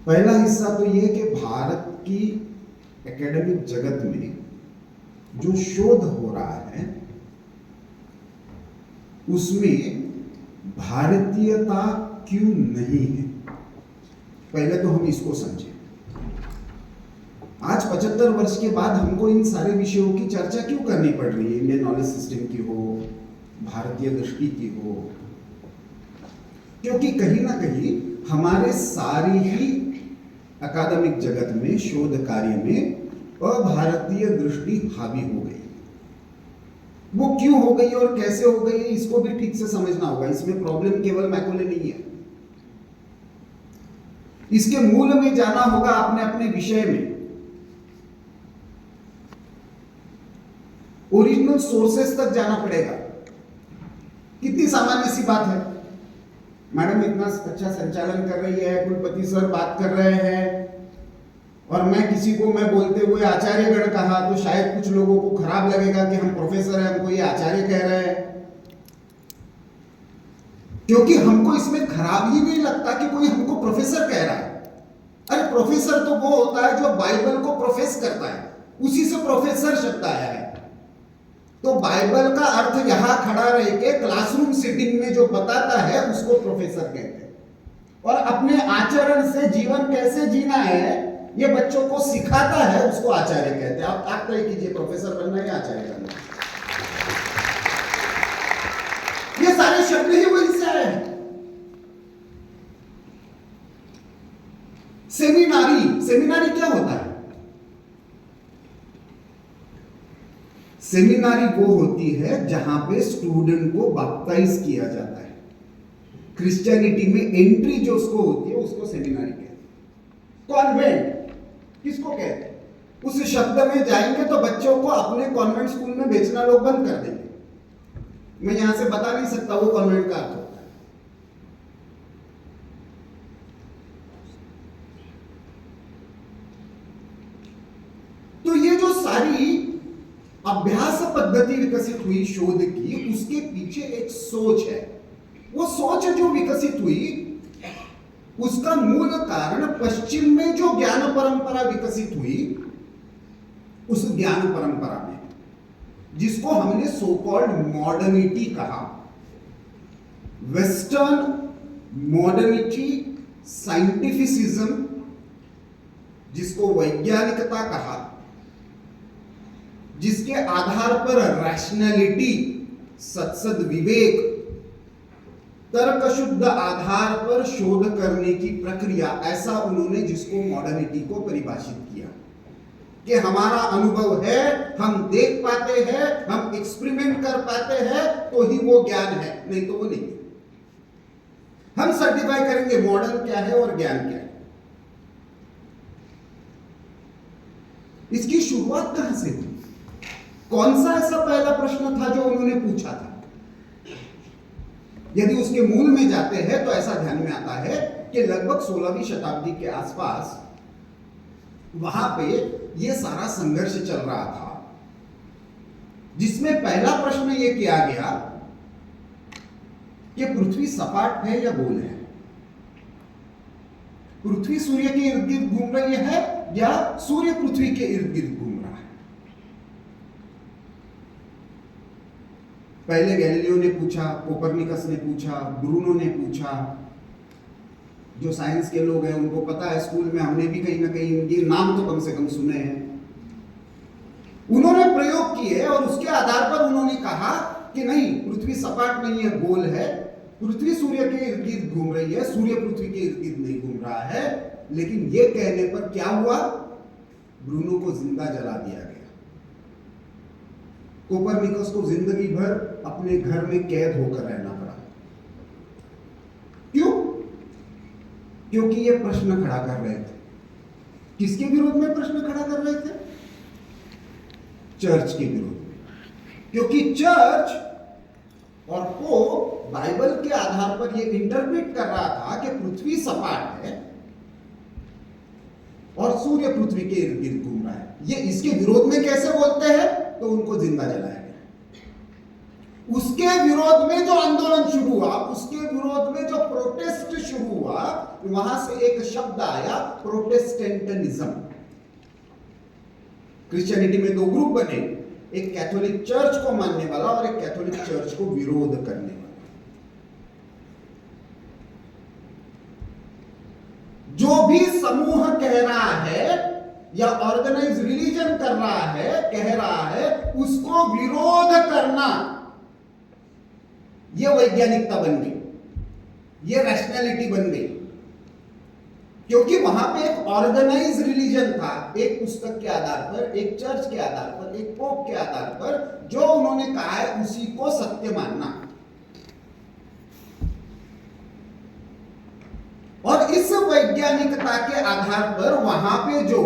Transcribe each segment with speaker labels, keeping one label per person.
Speaker 1: पहला हिस्सा तो यह कि भारत की एकेडमिक जगत में जो शोध हो रहा है उसमें भारतीयता क्यों नहीं है। पहले तो हम इसको समझें। आज 75 वर्ष के बाद हमको इन सारे विषयों की चर्चा क्यों करनी पड़ रही है। इंडियन नॉलेज सिस्टम की हो, भारतीय दृष्टि की हो, क्योंकि कहीं ना कहीं हमारे सारी ही अकादमिक जगत में, शोध कार्य में अभारतीय दृष्टि हावी हो गई। वो क्यों हो गई और कैसे हो गई इसको भी ठीक से समझना होगा। इसमें प्रॉब्लम केवल मैकोले नहीं है, इसके मूल में जाना होगा अपने अपने विषय में। ओरिजिनल सोर्सेस तक जाना पड़ेगा। कितनी सामान्य सी बात है, मैडम इतना अच्छा संचालन कर रही है, कुलपति सर बात कर रहे हैं और मैं किसी को मैं बोलते हुए आचार्यगण कहा तो शायद कुछ लोगों को खराब लगेगा कि हम प्रोफेसर हैं, हमको ये आचार्य कह रहे हैं। क्योंकि हमको इसमें खराब ही नहीं लगता कि कोई हमको प्रोफेसर कह रहा है। अरे प्रोफेसर तो वो होता है जो बाइबल को प्रोफेस करता है, उसी से प्रोफेसर शब्द आया है। तो बाइबल का अर्थ यहां खड़ा रह के क्लासरूम सीटिंग में जो बताता है उसको प्रोफेसर कहते हैं। और अपने आचरण से जीवन कैसे जीना है ये बच्चों को सिखाता है, उसको आचार्य कहते हैं। आप तय कीजिए प्रोफेसर बनना या आचार्य बनना। ये सारे शब्द ही वही से आए हैं। सेमिनारी क्या होता है? सेमिनारी वो होती है जहां पे स्टूडेंट को बैप्टाइज किया जाता है। क्रिश्चियनिटी में एंट्री जो उसको होती है उसको सेमिनारी कहते हैं। कॉन्वेंट किसको कहते हैं? उस शब्द में जाएंगे तो बच्चों को अपने कॉन्वेंट स्कूल में भेजना लोग बंद कर देंगे। मैं यहां से बता नहीं सकता वो कॉन्वेंट का अर्थ होता है। तो ये जो सारी अभ्यास पद्धति विकसित हुई शोध की, उसके पीछे एक सोच है। वो सोच जो विकसित हुई उसका मूल कारण पश्चिम में जो ज्ञान परंपरा विकसित हुई, उस ज्ञान परंपरा में जिसको हमने सो कॉल्ड मॉडर्निटी कहा, वेस्टर्न मॉडर्निटी, साइंटिफिसिज्म जिसको वैज्ञानिकता कहा, जिसके आधार पर रैशनैलिटी, सत्सद विवेक, तर्क शुद्ध आधार पर शोध करने की प्रक्रिया, ऐसा उन्होंने जिसको मॉडर्निटी को परिभाषित किया कि हमारा अनुभव है, हम देख पाते हैं, हम एक्सपेरिमेंट कर पाते हैं तो ही वो ज्ञान है, नहीं तो वो नहीं। हम सर्टिफाई करेंगे मॉडर्न क्या है और ज्ञान क्या है। इसकी शुरुआत कहां से हुई? कौन सा ऐसा पहला प्रश्न था जो उन्होंने पूछा था? यदि उसके मूल में जाते हैं तो ऐसा ध्यान में आता है कि लगभग 16वीं शताब्दी के आसपास वहां पे यह सारा संघर्ष चल रहा था, जिसमें पहला प्रश्न यह किया गया कि पृथ्वी सपाट है या गोल है? पृथ्वी सूर्य के इर्द गिर्द घूम रही है या सूर्य पृथ्वी के इर्द गिर्द घूम रहा है? पहले गैलीलियो ने पूछा, कोपरनिकस ने पूछा, ब्रूनो ने पूछा। जो साइंस के लोग हैं उनको पता है, स्कूल में हमने भी कहीं ना कहीं इनके नाम तो कम से कम सुने हैं। उन्होंने प्रयोग किए और उसके आधार पर उन्होंने कहा कि नहीं, पृथ्वी सपाट नहीं है, गोल है। पृथ्वी सूर्य के इर्द गिर्द घूम रही है, सूर्य पृथ्वी के इर्द गिर्द नहीं घूम रहा है। लेकिन यह कहने पर क्या हुआ? ब्रूनो को जिंदा जला दिया गया। कोपरनिकस को जिंदगी भर अपने घर में कैद होकर रहना पड़ा। क्यों? क्योंकि ये प्रश्न खड़ा कर रहे थे। किसके विरोध में प्रश्न खड़ा कर रहे थे? चर्च के विरोध में। क्योंकि चर्च और पोप बाइबल के आधार पर यह इंटरप्रेट कर रहा था कि पृथ्वी सपाट है और सूर्य पृथ्वी के इर्द गिर्द घूम रहा है। ये इसके विरोध में कैसे बोलते हैं? तो उनको जिंदा जलाया गया। उसके उसके विरोध में जो आंदोलन शुरू हुआ, उसके विरोध में जो प्रोटेस्ट शुरू हुआ, वहां से एक शब्द आया प्रोटेस्टेंटनिज्म। क्रिश्चियनिटी में दो ग्रुप बने, एक कैथोलिक चर्च को मानने वाला और एक कैथोलिक चर्च को विरोध करने वाला। जो भी समूह कह रहा है या ऑर्गेनाइज रिलीजन कर रहा है, कह रहा है, उसको विरोध करना, यह वैज्ञानिकता बन गई, यह रैशनैलिटी बन गई। क्योंकि वहां पे एक ऑर्गेनाइज रिलीजन था, एक पुस्तक के आधार पर, एक चर्च के आधार पर, एक पोप के आधार पर, जो उन्होंने कहा है उसी को सत्य मानना। और इस वैज्ञानिकता के आधार पर वहां पे जो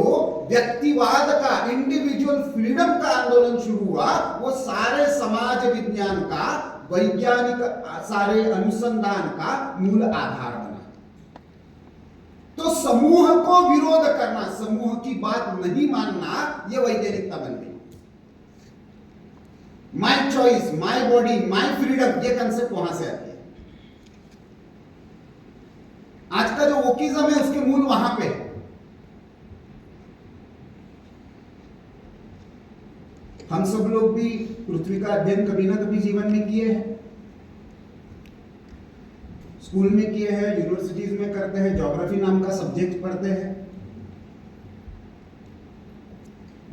Speaker 1: व्यक्तिवाद का, इंडिविजुअल फ्रीडम का आंदोलन शुरू हुआ, वो सारे समाज विज्ञान का, वैज्ञानिक सारे अनुसंधान का मूल आधार बना। तो समूह को विरोध करना, समूह की बात नहीं मानना, यह वैज्ञानिकता बन गई। My choice, my body, my freedom, ये कंसेप्ट वहां से आती है। आज का जो वोकिज्म है उसके मूल वहां पे। हम सब लोग भी पृथ्वी का अध्ययन कभी ना कभी जीवन में किए हैं, स्कूल में किए हैं, यूनिवर्सिटीज में करते हैं, ज्योग्राफी नाम का सब्जेक्ट पढ़ते हैं।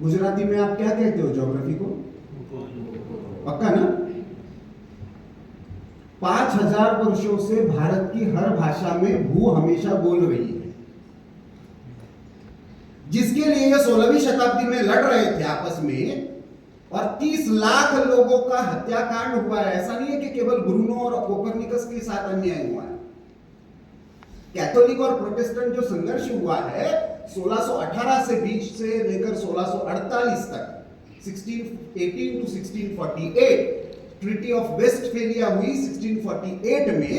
Speaker 1: गुजराती में आप क्या कहते हो ज्योग्राफी को? पक्का ना? 5000 वर्षों से भारत की हर भाषा में भू हमेशा बोल रही है, जिसके लिए ये 16वीं शताब्दी में लड़ रहे थे आपस में, और 30 लाख लोगों का हत्याकांड हुआ है। ऐसा नहीं है कि केवल ब्रूनो और कोपरनिकस के साथ अन्याय हुआ है। कैथोलिक और प्रोटेस्टेंट जो संघर्ष हुआ है 1618 से बीच से लेकर 1648 तक, 1618 to 1648, ट्रीटी ऑफ वेस्टफेलिया हुई 1648 में,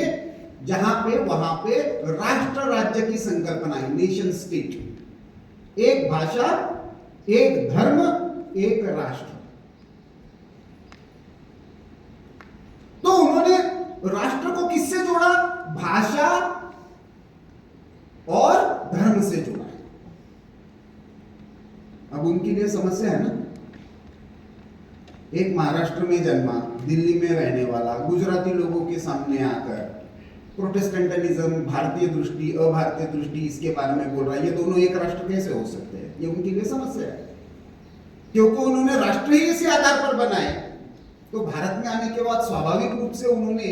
Speaker 1: जहां पे वहां पे राष्ट्र राज्य की संकल्पना है, नेशन स्टेट, एक भाषा, एक धर्म, एक राष्ट्र। तो उन्होंने राष्ट्र को किससे जोड़ा? भाषा और धर्म से जोड़ा। अब उनके लिए समस्या है ना, एक महाराष्ट्र में जन्मा, दिल्ली में रहने वाला, गुजराती लोगों के सामने आकर प्रोटेस्टेंटनिज्म, भारतीय दृष्टि, अभारतीय दृष्टि, इसके बारे में बोल रहा है। ये दोनों एक राष्ट्र कैसे हो सकते हैं? ये उनके लिए समस्या है, क्योंकि उन्होंने राष्ट्र ही इसी आधार पर बनाए। तो भारत में आने के बाद स्वाभाविक रूप से उन्होंने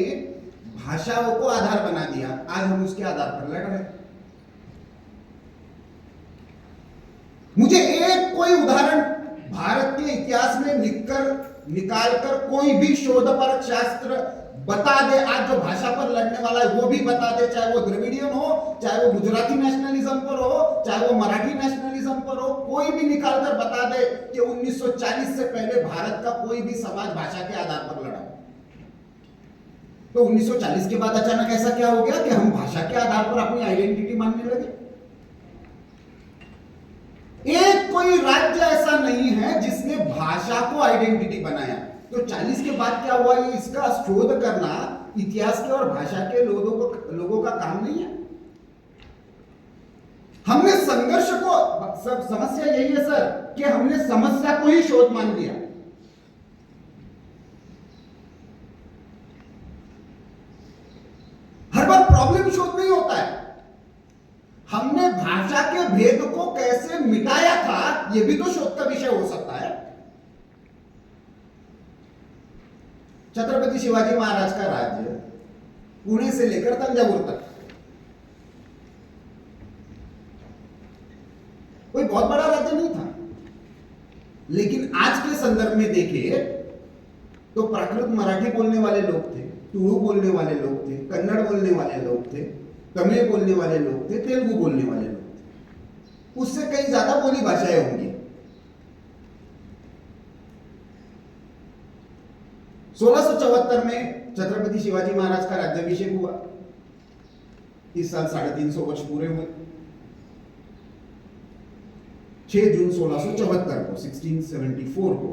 Speaker 1: भाषाओं को आधार बना दिया। आज हम उसके आधार पर लड़ रहे हैं। मुझे एक कोई उदाहरण भारत के इतिहास में निकालकर कोई भी शोधपरक शास्त्र बता दे। आज जो भाषा पर लड़ने वाला है वो भी बता दे, चाहे वो द्रविडियन हो, चाहे वो गुजराती नेशनलिज्म पर हो, चाहे वो मराठी नेशनलिज्म पर हो, कोई भी निकालकर बता दे कि 1940 से पहले भारत का कोई भी समाज भाषा के आधार पर लड़ा। तो 1940 के बाद अचानक ऐसा क्या हो गया कि हम भाषा के आधार पर अपनी आइडेंटिटी मानने लगे? एक कोई राज्य ऐसा नहीं है जिसने भाषा को आइडेंटिटी बनाया। तो 40 के बाद क्या हुआ, ये इसका शोध करना इतिहास के और भाषा के लोगों का काम नहीं है। हमने संघर्ष को, सब समस्या यही है सर कि हमने समस्या को ही शोध मान लिया। हर बार प्रॉब्लम शोध नहीं होता है। हमने भाषा के भेद को कैसे मिटाया था, यह भी तो शोध का विषय हो सकता है। छत्रपति शिवाजी महाराज का राज्य पुणे से लेकर तंजावुर तक कोई बहुत बड़ा राज्य नहीं था, लेकिन आज के संदर्भ में देखिए तो प्राकृत मराठी बोलने वाले लोग थे, तुलु बोलने वाले लोग थे, कन्नड़ बोलने वाले लोग थे, तमिल बोलने वाले लोग थे, तेलुगु बोलने वाले लोग थे। उससे कई ज्यादा बोली भाषाएं होंगी। 1674 में छत्रपति शिवाजी महाराज का राज्याभिषेक हुआ। इस साल 350 वर्ष पूरे हुए। 6 जून 1674 को, 1674 को,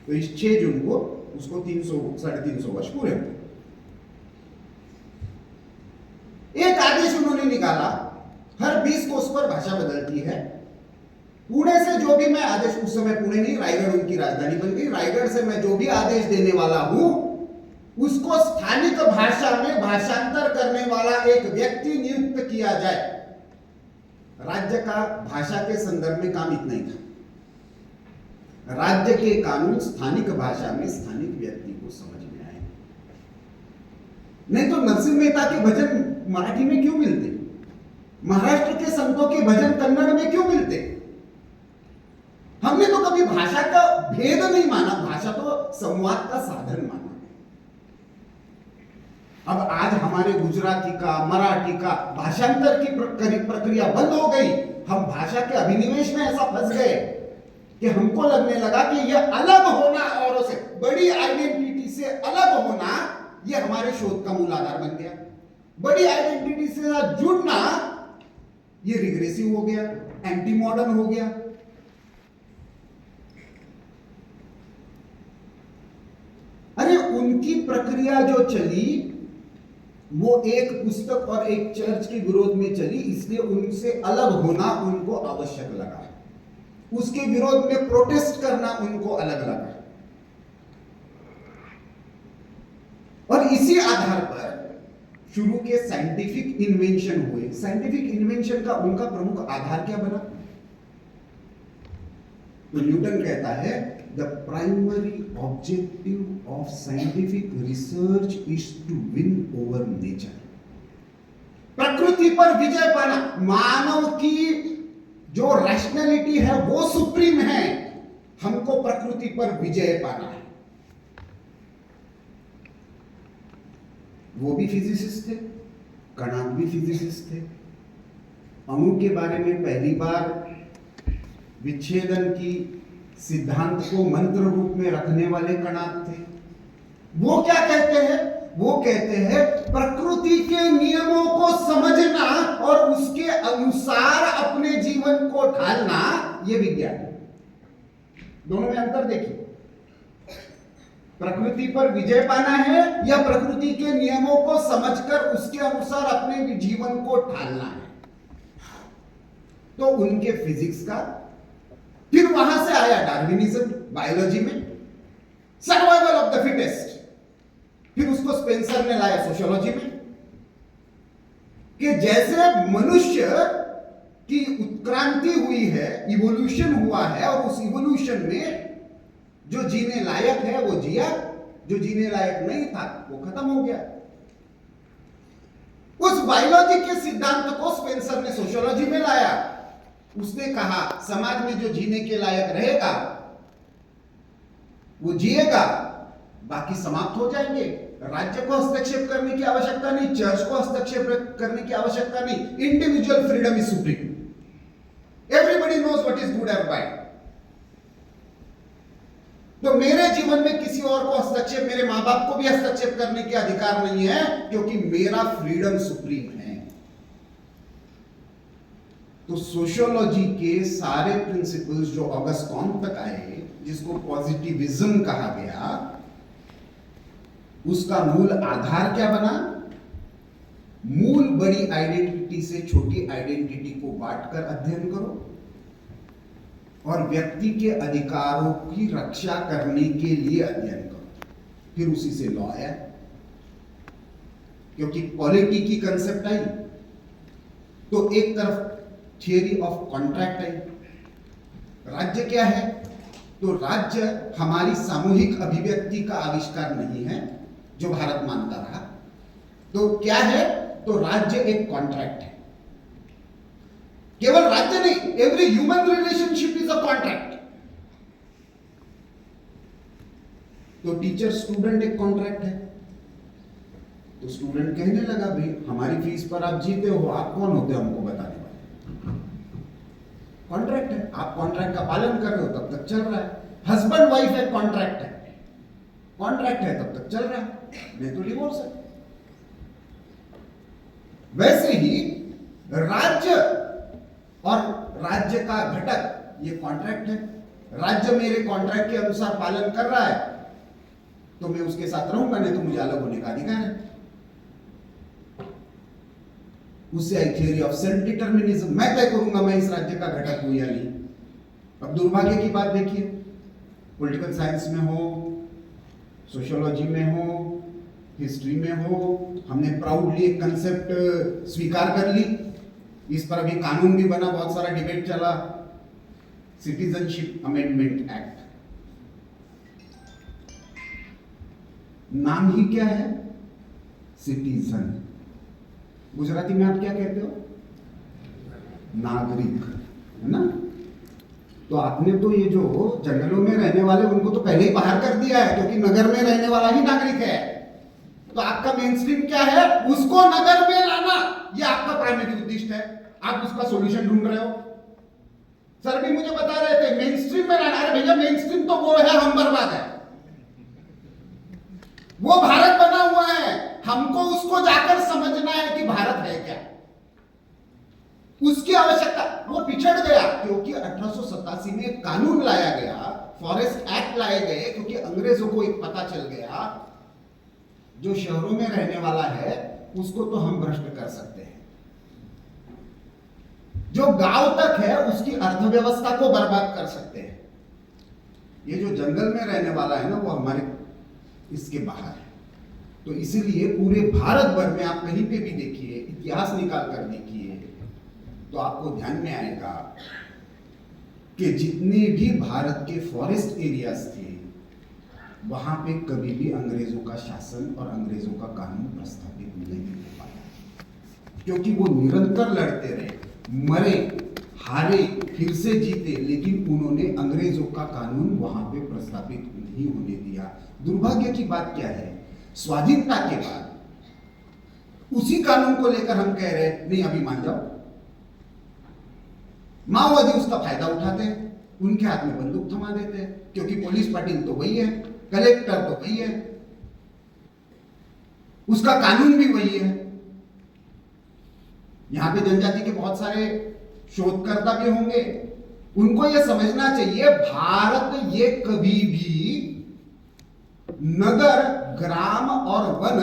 Speaker 1: तो इस 6 जून को उसको 300 350 वर्ष पूरे होते। एक आदेश उन्होंने निकाला, हर 20 कोस पर भाषा बदलती है। पुणे से जो भी मैं आदेश, उस समय पुणे नहीं, रायगढ़ उनकी राजधानी बन गई, रायगढ़ से मैं जो भी आदेश देने वाला हूं उसको स्थानिक भाषा में भाषांतर करने वाला एक व्यक्ति नियुक्त किया जाए। राज्य का भाषा के संदर्भ में काम इतना ही था। राज्य के कानून स्थानिक भाषा में स्थानिक व्यक्ति को समझ में आए। नहीं तो नरसिंह मेहता के भजन मराठी में क्यों मिलते? महाराष्ट्र के संतों के भजन कन्नड़ में क्यों मिलते? हमने तो कभी भाषा का भेद नहीं माना, भाषा तो संवाद का साधन माना। अब आज हमारे गुजराती का, मराठी का भाषांतर की प्रक्रिया बंद हो गई। हम भाषा के अभिनिवेश में ऐसा फंस गए कि हमको लगने लगा कि यह अलग होना, औरों से बड़ी आइडेंटिटी से अलग होना, यह हमारे शोध का मूल आधार बन गया। बड़ी आइडेंटिटी से जुड़ना ये रिग्रेसिव हो गया, एंटी मॉडर्न हो गया। अरे उनकी प्रक्रिया जो चली वो एक पुस्तक और एक चर्च के विरोध में चली, इसलिए उनसे अलग होना उनको आवश्यक लगा। उसके विरोध में प्रोटेस्ट करना उनको अलग लगा, और इसी आधार पर शुरू के साइंटिफिक इन्वेंशन हुए। साइंटिफिक इन्वेंशन का उनका प्रमुख आधार क्या बना? तो न्यूटन कहता है the primary objective of scientific research is to win over nature. प्रकृति पर विजय पाना, मानव की जो रैशनैलिटी है वो सुप्रीम है, हमको प्रकृति पर विजय पाना है। वो भी फिजिसिस्ट थे, कणाद भी फिजिसिस्ट थे। अणु के बारे में पहली बार विच्छेदन की सिद्धांत को मंत्र रूप में रखने वाले कणाद थे। वो क्या कहते हैं? वो कहते हैं प्रकृति के नियमों को समझना और उसके अनुसार अपने जीवन को ढालना, ये विज्ञान है। दोनों में अंतर देखिए। प्रकृति पर विजय पाना है या प्रकृति के नियमों को समझकर उसके अनुसार अपने जीवन को ढालना है। तो उनके फिजिक्स का, फिर वहां से आया डार्विनिज्म बायोलॉजी में, सर्वाइवल ऑफ द फिटेस्ट। फिर उसको स्पेंसर ने लाया सोशियोलॉजी में, कि जैसे मनुष्य की उत्क्रांति हुई है, इवोल्यूशन हुआ है, और उस इवोल्यूशन में जो जीने लायक है वो जिया, जो जीने लायक नहीं था वो खत्म हो गया। उस बायोलॉजी के सिद्धांत को स्पेंसर ने सोशियोलॉजी में लाया। उसने कहा समाज में जो जीने के लायक रहेगा वो जिएगा, बाकी समाप्त हो जाएंगे। राज्य को हस्तक्षेप करने की आवश्यकता नहीं, चर्च को हस्तक्षेप करने की आवश्यकता नहीं। Individual freedom is supreme. Everybody knows what is good and bad. तो मेरे जीवन में किसी और को हस्तक्षेप, मेरे मां बाप को भी हस्तक्षेप करने के अधिकार नहीं है, क्योंकि मेरा फ्रीडम सुप्रीम है। तो सोशियोलॉजी के सारे प्रिंसिपल्स जो ऑगस्ट कॉम्ट तक आए, जिसको पॉजिटिविज्म कहा गया, उसका मूल आधार क्या बना? मूल बड़ी आइडेंटिटी से छोटी आइडेंटिटी को बांटकर अध्ययन करो और व्यक्ति के अधिकारों की रक्षा करने के लिए अध्ययन करो। फिर उसी से लॉ आया, क्योंकि पॉलिटी की कंसेप्ट आई तो एक तरफ थियरी ऑफ कॉन्ट्रैक्ट है। राज्य क्या है? तो राज्य हमारी सामूहिक अभिव्यक्ति का आविष्कार नहीं है जो भारत मानता रहा। तो क्या है? तो राज्य एक कॉन्ट्रैक्ट है। केवल राज्य नहीं, every human relationship is a contract. तो टीचर स्टूडेंट एक कॉन्ट्रैक्ट है। तो स्टूडेंट कहने लगा भाई हमारी फीस पर आप जीते हो, आप कौन होते हो हमको बताने वाले? कॉन्ट्रैक्ट है, आप कॉन्ट्रैक्ट का पालन कर रहे हो तब तक चल रहा है। हस्बैंड वाइफ एक कॉन्ट्रैक्ट है, कॉन्ट्रैक्ट है तब तक चल रहा है, नहीं तो डिवोर्स है। वैसे ही राज्य और राज्य का घटक ये कॉन्ट्रैक्ट है। राज्य मेरे कॉन्ट्रैक्ट के अनुसार पालन कर रहा है तो मैं उसके साथ रहूंगा, नहीं तो मुझे अलग होने का अधिकार है। उससे आई थियरी ऑफ सेल्फ डिटर्मिनिज्म, मैं तय करूंगा मैं इस राज्य का घटक हूं या नहीं। अब दुर्भाग्य की बात देखिए, पॉलिटिकल साइंस में हो, सोशियोलॉजी में हो, हिस्ट्री में हो, हमने प्राउडली एक कंसेप्ट स्वीकार कर ली। इस पर अभी कानून भी बना, बहुत सारा डिबेट चला, सिटीजनशिप अमेंडमेंट एक्ट। नाम ही क्या है? सिटीजन। गुजराती में आप क्या कहते हो? नागरिक, है ना? तो आपने तो ये जो जंगलों में रहने वाले उनको तो पहले ही बाहर कर दिया है, क्योंकि नगर में रहने वाला ही नागरिक है। तो आपका मेन स्ट्रीम क्या है? उसको नगर में लाना, ये आपका प्राइमरी उद्देश्य है। आप उसका सॉल्यूशन ढूंढ रहे हो। सर भी मुझे बता रहे थे मेन स्ट्रीम में लाना। अरे भैया, मेन स्ट्रीम तो वो है, हम बर्बाद है। वो भारत बना हुआ है, हमको उसको जाकर समझना है कि भारत है क्या, उसकी आवश्यकता। वो पिछड़ गया क्योंकि 1887 में एक कानून लाया गया, फॉरेस्ट एक्ट लाए गए, क्योंकि अंग्रेजों को एक पता चल गया जो शहरों में रहने वाला है उसको तो हम भ्रष्ट कर सकते हैं, जो गांव तक है उसकी अर्थव्यवस्था को बर्बाद कर सकते हैं। ये जो जंगल में रहने वाला है ना, वो हमारे इसके बाहर है। तो इसीलिए पूरे भारत भर में आप कहीं पे भी देखिए, इतिहास निकाल कर देखिए, तो आपको ध्यान में आएगा कि जितने भी भारत के फॉरेस्ट एरियाज थे, वहां पे कभी भी अंग्रेजों का शासन और अंग्रेजों का कानून प्रस्थापित नहीं हो पाया, क्योंकि वो निरंतर लड़ते रहे, मरे, हारे, फिर से जीते, लेकिन उन्होंने अंग्रेजों का कानून वहां पे प्रस्थापित नहीं होने दिया। दुर्भाग्य की बात क्या है, स्वाधीनता के बाद उसी कानून को लेकर हम कह रहे हैं नहीं अभी मान जाओ। माओवादी उसका फायदा उठाते हैं, उनके हाथ में बंदूक थमा देते हैं, क्योंकि पुलिस पाटिल तो वही है, कलेक्टर तो वही है, उसका कानून भी वही है। यहां पे जनजाति के बहुत सारे शोधकर्ता भी होंगे, उनको यह समझना चाहिए भारत ये कभी भी नगर, ग्राम और वन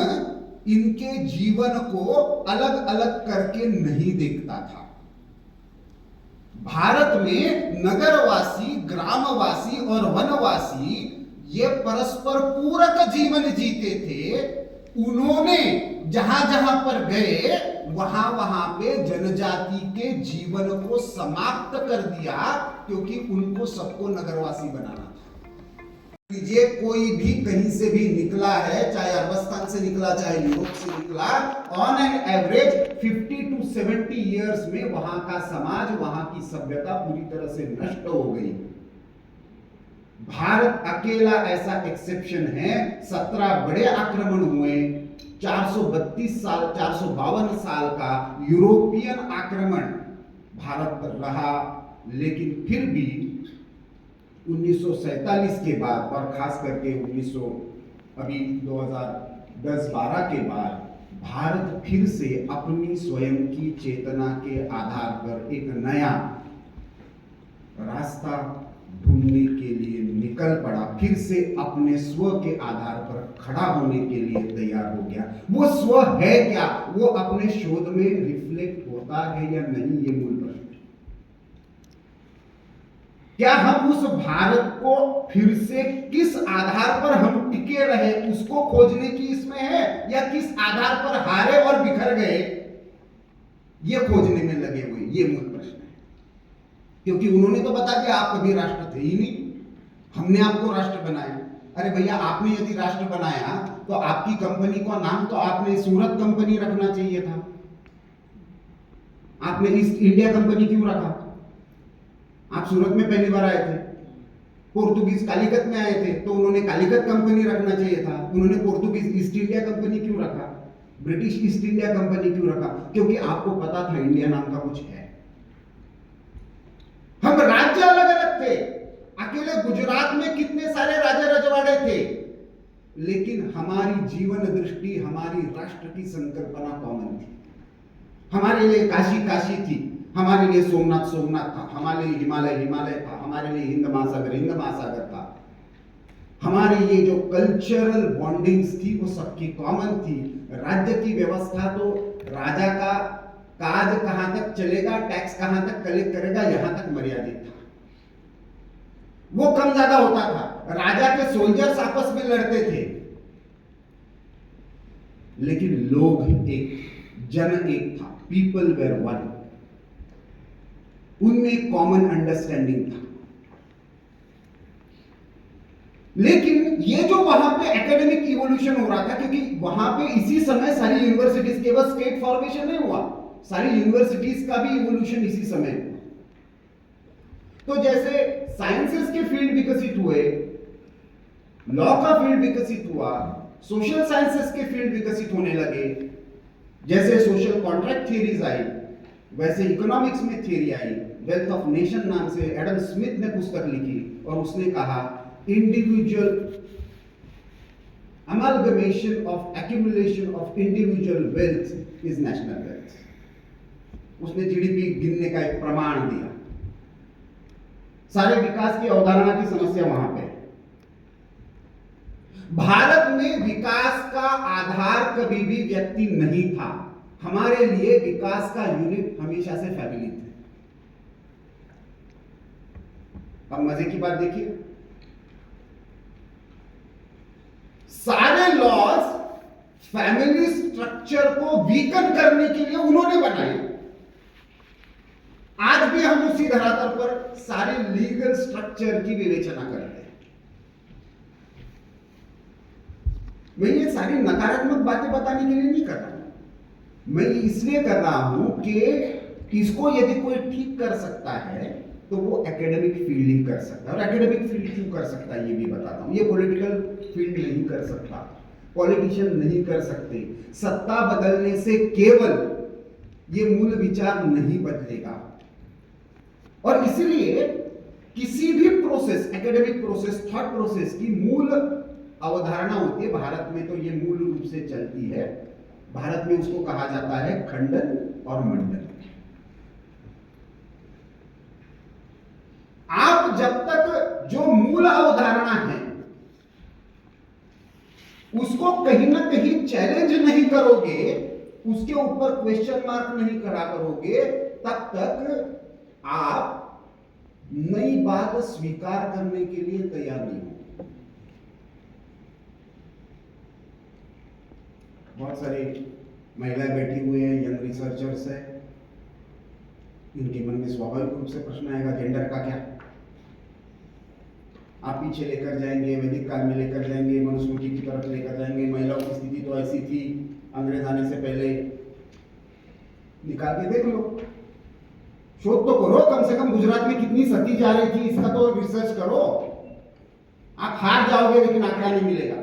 Speaker 1: इनके जीवन को अलग अलग करके नहीं देखता था। भारत में नगरवासी, ग्रामवासी और वनवासी ये परस्पर पूरक जीवन जीते थे। उन्होंने जहां जहां पर गए वहां वहां पे जनजाति के जीवन को समाप्त कर दिया, क्योंकि उनको सबको नगरवासी बनाना था। ये कोई भी कहीं से भी निकला है, चाहे अरबस्तान से निकला, चाहे यूरोप से निकला, on an average 50 to 70 years में वहां का समाज, वहां की सभ्यता पूरी तरह से नष्ट हो गई। भारत अकेला ऐसा एक्सेप्शन है। 17 बड़े आक्रमण हुए, 432 साल, 452 साल का यूरोपियन आक्रमण भारत पर रहा, लेकिन फिर भी 1947 के बाद और खास करके 2010-12 के बाद भारत फिर से अपनी स्वयं की चेतना के आधार पर एक नया रास्ता ढूंढने के लिए निकल पड़ा, फिर से अपने स्व के आधार पर खड़ा होने के लिए तैयार हो गया। वो स्व है क्या, वो अपने शोध में रिफ्लेक्ट होता है या नहीं, ये मूल प्रश्न। क्या हम उस भारत को फिर से किस आधार पर हम टिके रहे उसको खोजने की इसमें है, या किस आधार पर हारे और बिखर गए ये खोजने में लगे हुए, ये मूल प्रश्न है। क्योंकि उन्होंने तो बता दिया आप कभी राष्ट्र थे ही नहीं, हमने आपको राष्ट्र बनाया। अरे भैया, आपने यदि राष्ट्र बनाया तो आपकी कंपनी का नाम तो आपने सूरत कंपनी रखना चाहिए था, आपने ईस्ट इंडिया कंपनी क्यों रखा? आप सूरत में पहली बार आए थे, पोर्तुगीज कालीकत में आए थे तो उन्होंने कालीकत कंपनी रखना चाहिए था, उन्होंने पोर्तुगीज ईस्ट इंडिया कंपनी क्यों रखा, ब्रिटिश ईस्ट इंडिया कंपनी क्यों रखा? क्योंकि आपको पता था इंडिया नाम का कुछ है। हम राज्य अलग अलग थे, अकेले गुजरात में कितने सारे राजा रजवाड़े थे, लेकिन हमारी जीवन दृष्टि, हमारी राष्ट्र की संकल्पना कॉमन थी। हमारे लिए काशी काशी थी, हमारे लिए सोमनाथ सोमनाथ था, हमारे लिए हिमालय हिमालय था, हमारे लिए हिंद महासागर था। हमारी ये जो कल्चरल बॉन्डिंग्स थी वो सबकी कॉमन थी। राज्य की व्यवस्था तो राजा का काज कहां तक चलेगा, टैक्स कहां तक कलेक्ट करेगा, यहां तक मर्यादित था। वो कम ज्यादा होता था। राजा के सोल्जर्स आपस में लड़ते थे, लेकिन लोग एक, जन एक था, पीपल वेर वन। उनमें कॉमन अंडरस्टैंडिंग था। लेकिन ये जो वहां पे एकेडमिक इवोल्यूशन हो रहा था, क्योंकि वहां पे इसी समय सारी यूनिवर्सिटीज, केवल स्टेट फॉर्मेशन नहीं हुआ, सारी यूनिवर्सिटीज का भी इवोल्यूशन इसी समय हुआ। तो जैसे साइंसेस के फील्ड विकसित हुए, लॉ का फील्ड विकसित हुआ, सोशल साइंसेस के फील्ड विकसित होने लगे, जैसे सोशल कॉन्ट्रैक्ट थियरीज आई, वैसे इकोनॉमिक्स में theory I. Wealth of nation नाम से एडम स्मिथ ने पुस्तक लिखी और उसने कहा individual amalgamation of accumulation of individual wealth is national wealth. उसने जीडीपी गिनने का एक प्रमाण दिया। सारे विकास की अवधारणा की समस्या वहां पे। भारत में विकास का आधार कभी भी व्यक्ति नहीं था। हमारे लिए विकास का यूनिट हमेशा से फैमिली थे। अब मजे की बात देखिए, सारे लॉज फैमिली स्ट्रक्चर को वीकन करने के लिए उन्होंने बनाए। आज भी हम उसी धरातल पर सारे लीगल स्ट्रक्चर की विवेचना करते हैं। मैं ये सारी नकारात्मक बातें बताने के लिए नहीं कर रहा हूं, मैं इसलिए कर रहा हूं कि इसको यदि कोई ठीक कर सकता है तो वो एकेडमिक फील्ड ही कर सकता है। और एकेडमिक फील्ड क्यों कर सकता है ये भी बताता हूं। ये पॉलिटिकल फील्ड नहीं कर सकता, पॉलिटिशियन नहीं कर सकते। सत्ता बदलने से केवल ये मूल विचार नहीं बदलेगा। और इसलिए किसी भी process, academic process, thought process की मूल अवधारणा होती है। भारत में तो ये मूल रूप से चलती है। भारत में उसको कहा जाता है खंडन और मंडन। आप जब तक जो मूल अवधारणा है उसको कहीं ना कहीं चैलेंज नहीं करोगे, उसके ऊपर क्वेश्चन मार्क नहीं खड़ा करोगे, तब तक आप नई बात स्वीकार करने के लिए तैयार नहीं हो। बहुत सारी महिलाएं बैठी हुई हैं, यंग रिसर्चर्स है, इनके मन में स्वाभाविक रूप से प्रश्न आएगा जेंडर का क्या। आप पीछे लेकर जाएंगे, वैदिक काल में लेकर जाएंगे, मनुस्मृति की तरफ लेकर जाएंगे, महिलाओं की स्थिति तो ऐसी थी अंग्रेज आने से पहले। निकाल के देख लो, शोध तो करो, कम से कम गुजरात में कितनी सती जा रही थी इसका तो रिसर्च करो। आप हार जाओगे लेकिन आंकड़ा नहीं मिलेगा।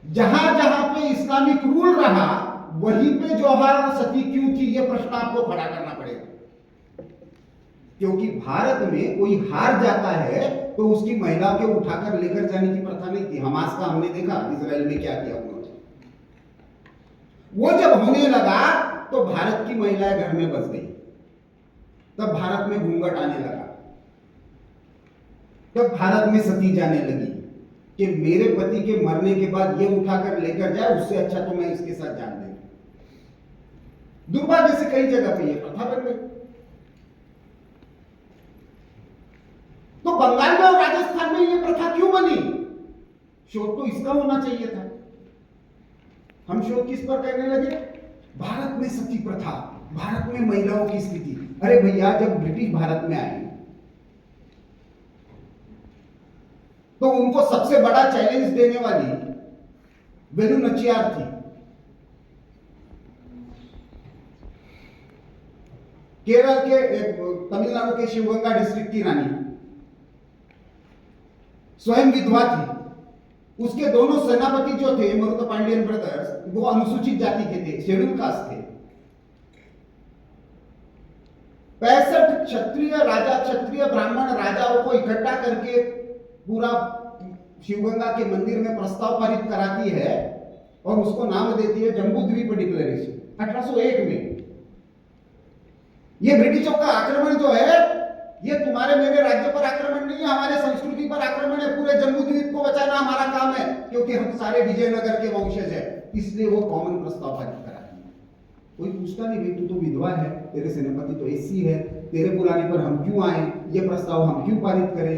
Speaker 1: जहां जहां पे इस्लामिक रूल रहा वहीं पे जौहर और सती क्यों थी, यह प्रश्न आपको खड़ा करना पड़ेगा। क्योंकि भारत में कोई हार जाता है तो उसकी महिला के उठाकर लेकर जाने की प्रथा नहीं थी। हमास का हमने देखा इजराइल में क्या किया उन्होंने। वो जब होने लगा तो भारत की महिलाएं घर में बस गई। तब भारत में घूंघट आने लगा, तब भारत में सती जाने लगी कि मेरे पति के मरने के बाद ये उठाकर लेकर जाए, उससे अच्छा तो मैं इसके साथ जान दूं। दुर्भाग्य से कई जगह पे ये प्रथा बन गई। तो बंगाल में और राजस्थान में ये प्रथा क्यों बनी? शोध तो इसका होना चाहिए था। हम शोध किस पर करने लगे? भारत में सती प्रथा, भारत में महिलाओं की स्थिति। अरे भैया, जब ब्रिटिश भारत में आए तो उनको सबसे बड़ा चैलेंज देने वाली वेलु नचियार थी। केरल के, तमिलनाडु के शिवगंगा डिस्ट्रिक्ट की रानी, स्वयं विधवा थी। उसके दोनों सेनापति जो थे, मरुत पांडियन ब्रदर्स, वो अनुसूचित जाति के थे, शेड्यूल कास्ट थे। 65 क्षत्रिय राजा, क्षत्रिय ब्राह्मण राजाओं को इकट्ठा करके पूरा शिवगंगा के मंदिर में प्रस्ताव पारित कराती है और उसको नाम देती है जम्बूद्वीप डिक्लेरेशन 1801 में। ये ब्रिटिशों का आक्रमण जो है, ये तुम्हारे मेरे राज्य पर आक्रमण नहीं है, हमारे संस्कृति पर आक्रमण है, पूरे जम्मू द्वीप को बचाना हमारा काम है, क्योंकि हम सारे विजयनगर के वंशज हैं। इसलिए वो कॉमन प्रस्ताव पारित करा दिया। कोई पूछता नहीं, भाई तू तो विधवा है, तेरे सेनापति तो एससी है, तेरे बुलाने पर हम क्यों आए, ये प्रस्ताव हम क्यों पारित करें।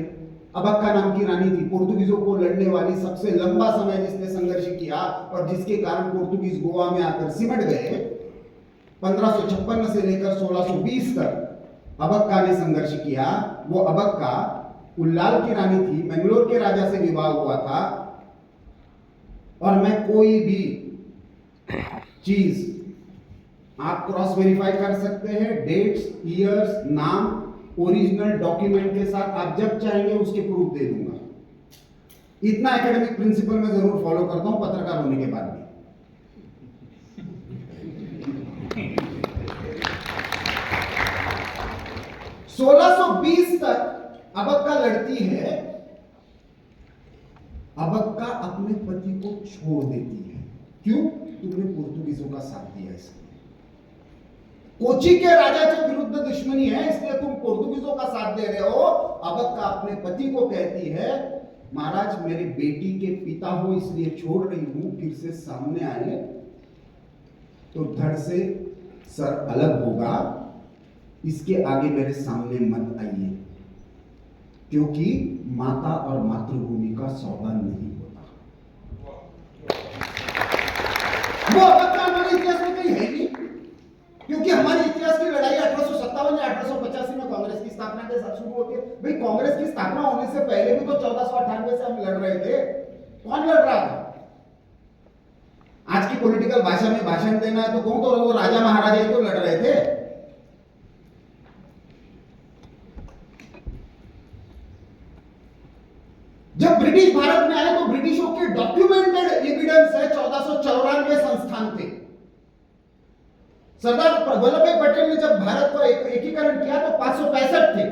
Speaker 1: अबक्का नाम की रानी थी, पोर्तुगीजों को लड़ने वाली, सबसे लंबा समय जिसने संघर्ष किया और जिसके कारण पोर्तुगीज गोवा में आकर सिमट गए। 1556 से लेकर 1620 तक अबक्का ने संघर्ष किया। वो अबक्का उल्लाल की रानी थी, मैंगलोर के राजा से विवाह हुआ था। और मैं कोई भी चीज आप क्रॉस वेरीफाई कर सकते हैं, डेट्स, ईयर्स, नाम, ओरिजिनल डॉक्यूमेंट के साथ, आप जब चाहेंगे उसके प्रूफ दे दूंगा। इतना एकेडमिक प्रिंसिपल मैं जरूर फॉलो करता हूं पत्रकार होने के बाद भी। 1620 तक अबक्का लड़ती है, अबक्का अपने पति को छोड़ देती है। क्यों? तुमने पोर्तुगीजों का साथ दिया इसलिए। कोची के राजा के विरुद्ध दुश्मनी है, इसलिए तुम पोर्तुगीजों का साथ दे रहे हो। अबक्का अपने पति को कहती है, महाराज मेरी बेटी के पिता हो इसलिए छोड़ रही हूं, फिर से सामने आए तो धड़ से सर अलग होगा, इसके आगे मेरे सामने मत आइए, क्योंकि माता और मातृभूमि का सौदा नहीं होता। वो अबक्का हमारे इतिहास में कहीं है नहीं, क्योंकि हमारे इतिहास की लड़ाई 1857 या 1885 में कांग्रेस की स्थापना के साथ शुरू होती है। भाई कांग्रेस की स्थापना होने से पहले भी तो 1498 से हम लड़ रहे थे। कौन लड़ रहा था? आज की पॉलिटिकल भाषा में भाषण देना है तो कौन, तो वो राजा महाराजा ही तो लड़ रहे थे। जब ब्रिटिश भारत में आए तो ब्रिटिशों के डॉक्यूमेंटेड एविडेंस है 1494 संस्थान थे। सरदार वल्लभ भाई पटेल ने जब भारत को एकीकरण किया तो 565 थे।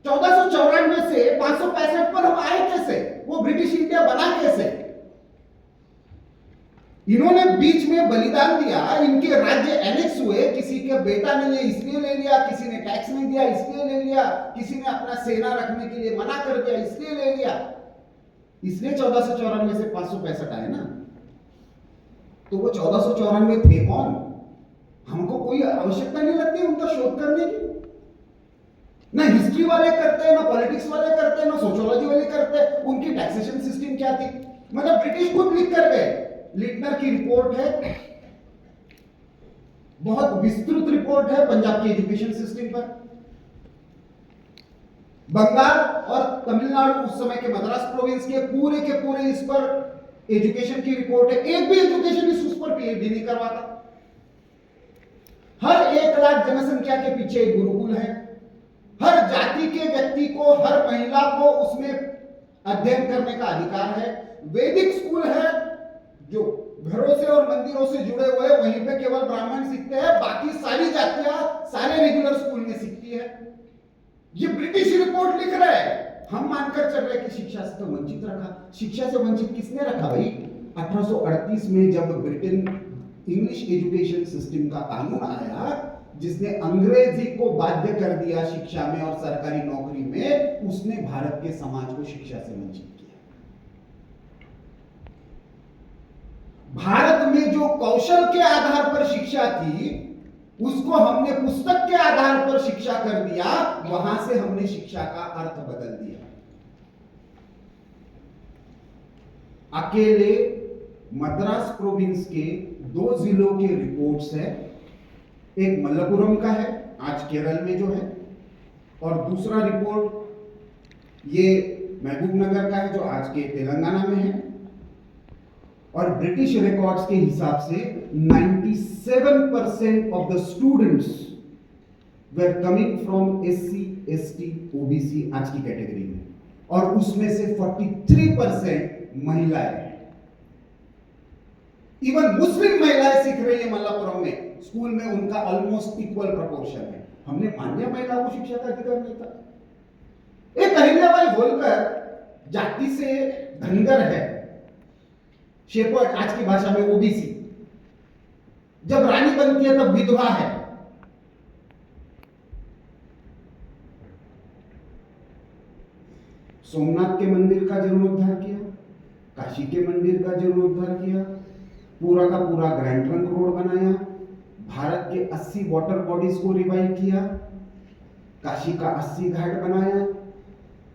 Speaker 1: 1494 से 565 पर हम आए कैसे? वो ब्रिटिश इंडिया बना कैसे? इन्होंने बीच में बलिदान दिया, इनके राज्य एनेक्स हुए, किसी का बेटा नहीं है इसलिए ले लिया, किसी ने टैक्स नहीं दिया इसलिए ले लिया, किसी ने अपना सेना रखने के लिए मना कर दिया इसलिए ले लिया। इसलिए 1494 से 565 आए ना। तो वो 1494 थे कौन? हमको कोई आवश्यकता नहीं लगती उनका शोध करने की। ना हिस्ट्री वाले करते हैं, ना पॉलिटिक्स वाले करते हैं, ना सोशियोलॉजी वाले करते हैं। उनकी टैक्सेशन सिस्टम क्या थी, मतलब ब्रिटिश खुद लिख कर गए। लिटनर की रिपोर्ट है, बहुत विस्तृत रिपोर्ट है पंजाब की एजुकेशन सिस्टम पर। बंगाल और तमिलनाडु उस समय के मद्रास प्रोविंस के पूरे इस पर एजुकेशन की रिपोर्ट है। एक भी एजुकेशन उस पर पीएचडी नहीं करवाता। हर 1 लाख जनसंख्या के पीछे एक गुरुकुल है। हर जाति के व्यक्ति को, हर महिला को उसमें अध्ययन करने का अधिकार है। वैदिक स्कूल है जो घरों से और मंदिरों से जुड़े हुए, वहीं पे केवल ब्राह्मण सीखते हैं, बाकी सारी जातियां सारे रेगुलर स्कूल में सीखती है। ये ब्रिटिश रिपोर्ट लिख रहा है। हम मानकर चल रहे कि शिक्षा से तो वंचित रखा। शिक्षा से वंचित किसने रखा भाई? 1838 में जब ब्रिटेन इंग्लिश एजुकेशन सिस्टम का कानून आया, जिसने अंग्रेजी को बाध्य कर दिया शिक्षा में और सरकारी नौकरी में, उसने भारत के समाज को शिक्षा से वंचित किया। भारत में जो कौशल के आधार पर शिक्षा थी, उसको हमने पुस्तक के आधार पर शिक्षा कर दिया। वहां से हमने शिक्षा का अर्थ बदल दिया। अकेले मद्रास प्रोविंस के 2 जिलों के रिपोर्ट्स है। एक मल्लपुरम का है, आज केरल में जो है, और दूसरा रिपोर्ट ये महबूब नगर का है, जो आज के तेलंगाना में है। और ब्रिटिश रिकॉर्ड्स के हिसाब से 97% of the students were coming from SC, ST, OBC आज की कैटेगरी में, और उसमें से 43% महिलाएं। इवन मुस्लिम महिलाएं सीख रही है मल्लापुरम में, स्कूल में उनका ऑलमोस्ट इक्वल प्रोपोर्शन है। हमने मान लिया महिलाओं को शिक्षा का अधिकार नहीं था। एक अहिल्याबाई होलकर जाति से धनगर है, शेपर्ड, आज की भाषा में ओबीसी। जब रानी बनती है तब विधवा है। सोमनाथ के मंदिर का जीर्णोद्धार किया, काशी के मंदिर का जीर्णोद्धार किया, पूरा का पूरा ग्रैंड ट्रंक रोड बनाया, भारत के 80 वाटर बॉडीज को रिवाइव किया, काशी का 80 घाट बनाया।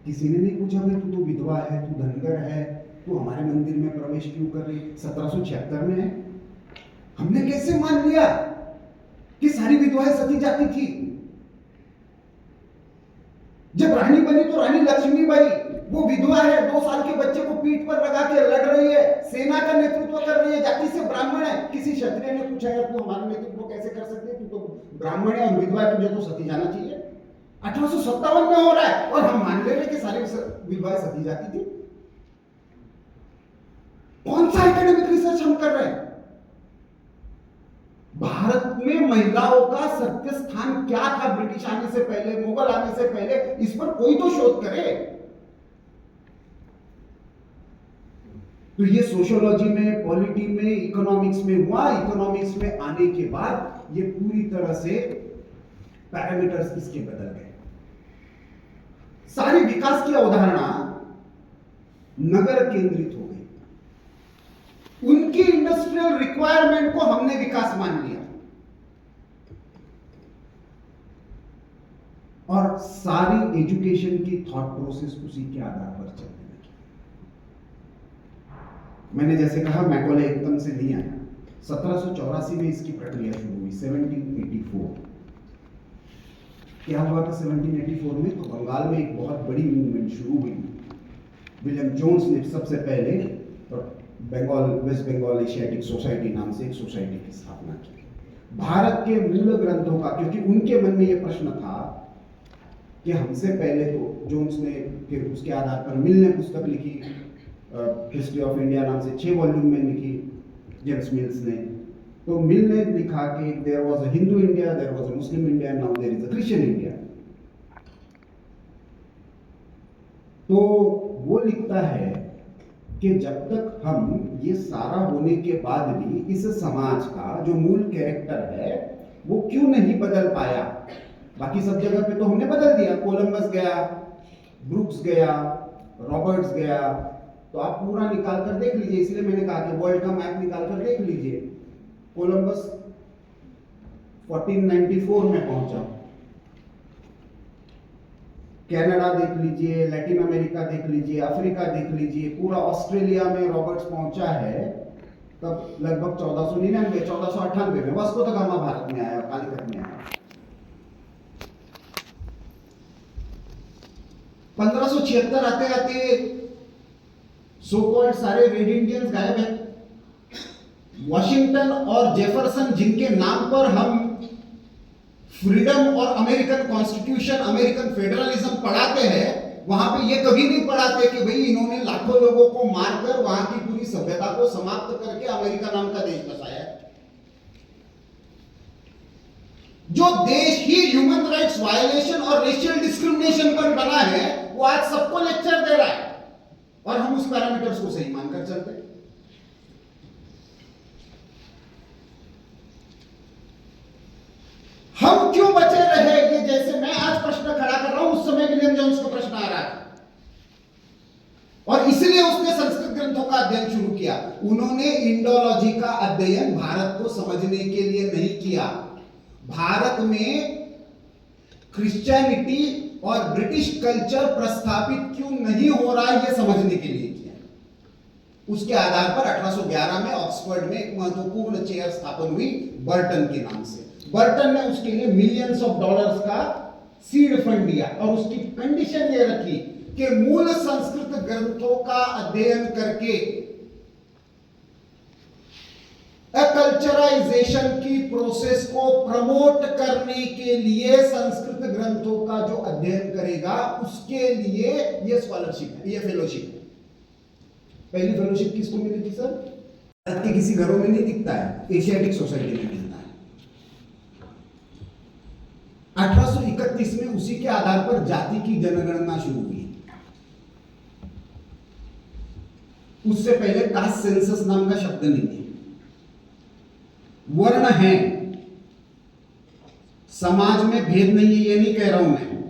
Speaker 1: किसी ने नहीं पूछा भाई तू तो विधवा है, तू धनगर है, तू हमारे मंदिर में प्रवेश क्यों कर रही? 1776 में है। हमने कैसे मान लिया कि सारी विधवाएं सती जाती थी? जब रानी बनी तो रानी लक्ष्मीबाई, वो विधवा है, 2 साल के बच्चे को पीठ पर लगा के लड़ रही है, सेना का नेतृत्व कर रही है, जाति से ब्राह्मण है। किसी क्षत्रिय ने पूछा यार तू हमारा नेतृत्व कैसे कर सकती है, तू तो ब्राह्मण है और विधवा है, तुझे तो सती जाना चाहिए। 1857 में हो रहा है और हम मान ले रहे कि सारी विधवाएं सती जाती थी। कौन सा एकेडमिक रिसर्च हम कर रहे हैं? भारत में महिलाओं का सत्य स्थान क्या था ब्रिटिश आने से पहले, मुगल आने से पहले? इस पर कोई तो शोध करे। तो ये सोशियोलॉजी में, पॉलिटी में, इकोनॉमिक्स में हुआ। इकोनॉमिक्स में आने के बाद ये पूरी तरह से पैरामीटर्स इसके बदल गए। सारी विकास की अवधारणा नगर केंद्रित हो गई। उनकी इंडस्ट्रियल रिक्वायरमेंट को हमने विकास मान लिया और सारी एजुकेशन की थॉट प्रोसेस उसी के आधार पर चलने लगी। मैंने जैसे कहा मैकॉले एकदम से नहीं आया। 1784 में इसकी प्रक्रिया शुरू हुई। 1784 क्या हुआ था? 1784 में तो बंगाल में एक बहुत बड़ी मूवमेंट शुरू हुई। विलियम जोन्स ने सबसे पहले Bengal, West Bengal Asiatic Society नाम से एक सोसाइटी की स्थापना की। भारत के मूल ग्रंथों का, क्योंकि उनके मन में यह प्रश्न था कि हमसे पहले तो जोन्स ने, फिर उसके आधार पर मिल ने पुस्तक लिखी, हिस्ट्री ऑफ इंडिया नाम से 6 वॉल्यूम में लिखी जेम्स मिल्स ने। तो मिल ने लिखा कि there was a Hindu India, there was a Muslim India, now there is a Christian India. तो वो लिखता है कि जब तक हम ये सारा होने के बाद भी इस समाज का जो मूल कैरेक्टर है वो क्यों नहीं बदल पाया? बाकी सब जगह पे तो हमने बदल दिया। कोलंबस गया, ब्रुक्स गया, रॉबर्ट्स गया, तो आप पूरा निकाल कर देख लीजिए। इसलिए मैंने कहा कि वर्ल्ड का मैप निकाल कर देख लीजिए। कोलंबस 1494 में पहुंचा। कनाडा देख लीजिए, लैटिन अमेरिका देख लीजिए, अफ्रीका देख लीजिए, पूरा ऑस्ट्रेलिया में रॉबर्ट्स पहुंचा है तब लगभग 1499 1498 में वास्को द गामा भारत में आया, कालीकट में आया। 1576 आते आते सो कॉल्ड सारे रेड इंडियंस गायब हैं। वॉशिंगटन और जेफरसन, जिनके नाम पर हम फ्रीडम और अमेरिकन कॉन्स्टिट्यूशन, अमेरिकन फेडरलिज्म पढ़ाते हैं, वहां पे ये कभी नहीं पढ़ाते कि भाई इन्होंने लाखों लोगों को मारकर वहां की पूरी सभ्यता को समाप्त करके अमेरिका नाम का देश बसाया। जो देश ही ह्यूमन राइट्स वायलेशन और रेशियल डिस्क्रिमिनेशन पर बना है, वो आज सबको लेक्चर दे रहा है और हम उस पैरामीटर्स को सही मानकर चलते हैं। हम क्यों बचे रहे? ये जैसे मैं आज प्रश्न खड़ा कर रहा हूं, उस समय विलियम जोन्स का प्रश्न आ रहा था और इसलिए उसने संस्कृत ग्रंथों का अध्ययन शुरू किया। उन्होंने इंडोलॉजी का अध्ययन भारत को समझने के लिए नहीं किया। भारत में क्रिश्चियनिटी और ब्रिटिश कल्चर प्रस्थापित क्यों नहीं हो रहा है, यह समझने के लिए किया। उसके आधार पर 1811 में ऑक्सफोर्ड में एक महत्वपूर्ण चेयर स्थापन हुई बर्टन के नाम से। बर्टन ने उसके लिए मिलियंस ऑफ डॉलर्स का सीड फंड दिया और उसकी कंडीशन ये रखी कि मूल संस्कृत ग्रंथों का अध्ययन करके कल्चराइजेशन की प्रोसेस को प्रमोट करने के लिए संस्कृत ग्रंथों का जो अध्ययन करेगा उसके लिए यह स्कॉलरशिप है, यह फेलोशिप है। पहली फेलोशिप किसको मिली थी सर? भारत के किसी घरों में नहीं दिखता है, एशियाटिक सोसाइटी में मिलता है। 1831 में उसी के आधार पर जाति की जनगणना शुरू हुई। उससे पहले कास्ट सेंसस नाम का शब्द नहीं है। वर्ण है, समाज में भेद नहीं है, ये नहीं कह रहा हूं मैं,